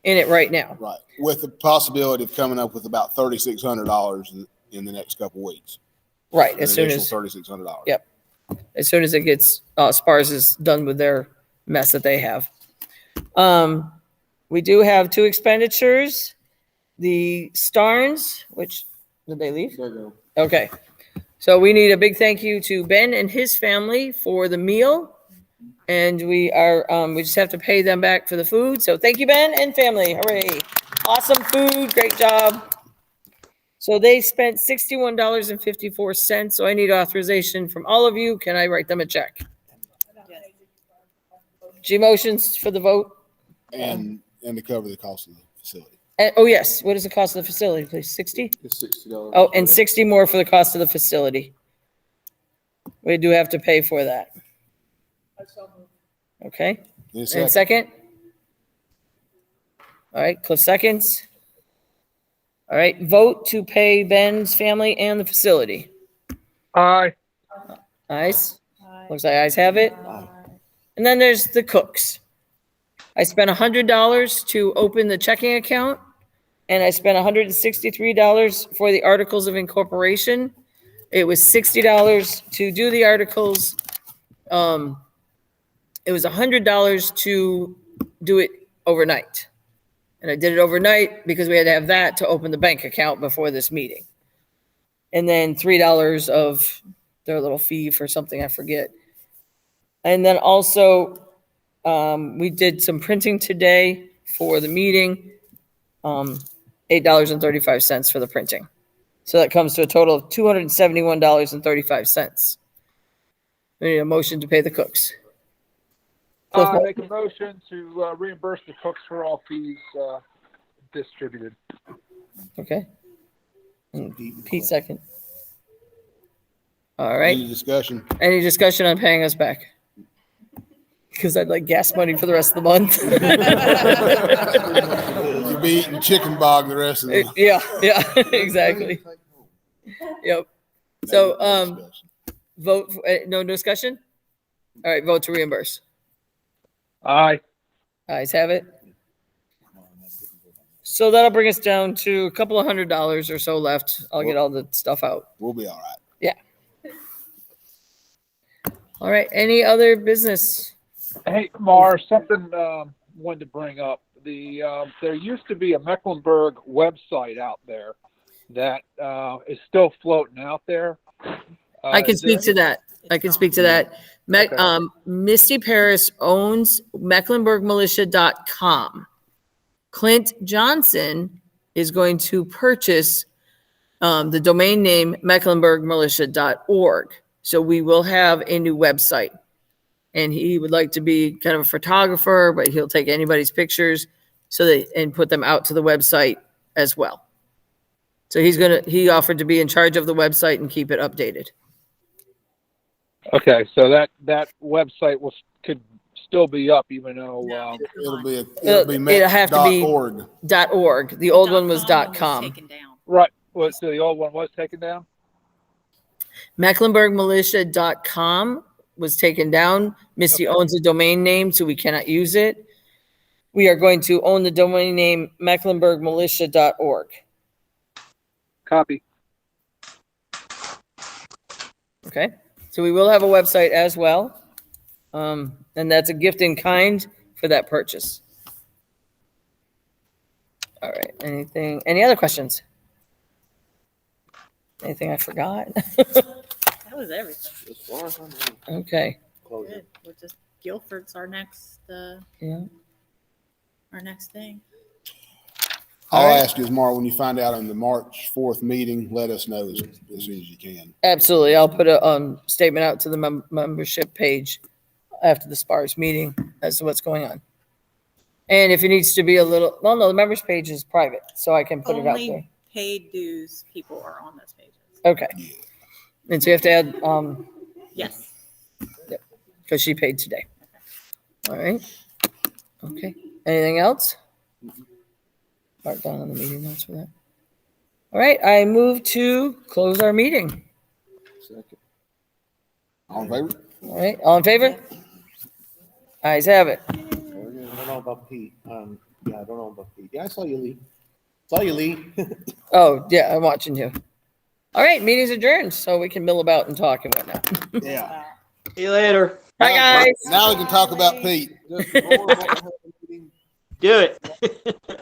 in it right now. Right. With the possibility of coming up with about $3,600 in the next couple weeks. Right, as soon as $3,600. Yep. As soon as it gets SPARS is done with their mess that they have. We do have 2 expenditures. The Starnes, which did they leave? There you go. Okay. So we need a big thank you to Ben and his family for the meal. And we just have to pay them back for the food. So thank you, Ben and family. Hooray. Awesome food. Great job. So they spent $61.54. So I need authorization from all of you. Can I write them a check? G motions for the vote. And to cover the cost of the facility. And, oh, yes. What is the cost of the facility, please? 60? It's $60. Oh, and 60 more for the cost of the facility. We do have to pay for that. Okay. And And second? All right, Cliff seconds. All right, vote to pay Ben's family and the facility. Aye. Ayes? Looks like ayes have it. And then there's the cooks. I spent $100 to open the checking account, and I spent $163 for the articles of incorporation. It was $60 to do the articles. It was $100 to do it overnight. And I did it overnight because we had to have that to open the bank account before this meeting. And then $3 of their little fee for something, I forget. And then also, we did some printing today for the meeting, $8.35 for the printing. So that comes to a total of $271.35. We need a motion to pay the cooks. I make a motion to reimburse the cooks for all fees distributed. Okay. And Pete second. All right. Any discussion? Any discussion on paying us back? Because I'd like gas money for the rest of the month. You'll be eating chicken bog the rest of the month. Yeah, exactly. Yep. So, vote, no discussion? All right, vote to reimburse. Aye. Ayes have it. So that'll bring us down to a couple of $100 or so left. I'll get all the stuff out. We'll be all right. All right, any other business? Hey, Mar, something wanted to bring up. There used to be a Mecklenburg website out there that is still floating out there. I can speak to that. Okay. Misty Paris owns mecklenburgmilitia.com. Clint Johnson is going to purchase the domain name mecklenburgmilitia.org. So we will have a new website. And he would like to be kind of a photographer, but he'll take anybody's pictures and put them out to the website as well. So he offered to be in charge of the website and keep it updated. Okay, so that website could still be up, even though, No, it's It'll gone. be, It'll have to be- Org. .org. The old one was .com was .com. taken down. right, well, so the old one was taken down? MecklenburgMilitia.com was taken down. Misty owns a domain name, so we cannot use it. We are going to own the domain name MecklenburgMilitia.org. Copy. Okay, so we will have a website as well. And that's a gift in kind for that purchase. All right, any other questions? Anything I forgot? That was everything. As far as I know. Okay, Good. We're just, Guilford's our next, yeah. our next thing. I'll All right. ask you tomorrow, when you find out on the March 4th meeting, let us know as soon as you can. Absolutely. I'll put a statement out to the membership page after the SPARS meeting as to what's going on. And if it needs to be a little, well, no, the members page is private, so I can put it out there. Only paid dues people are on those pages. Okay. And so you have to add, Yes. because she paid today. All right. Okay. Anything else? Mark down on the meeting notes for that. All right. I move to close our meeting. Second. All in favor? All right. All in favor? Ayes have it. I don't know about Pete. Yeah, I don't know about Pete. Yeah, I saw you leave. Saw you leave. Oh, yeah, I'm watching you. All right. Meeting's adjourned, so we can mill about and talk and whatnot. Yeah. See you later. Bye, guys. Now we can talk about Pete. Does the board want to have a meeting? Do it.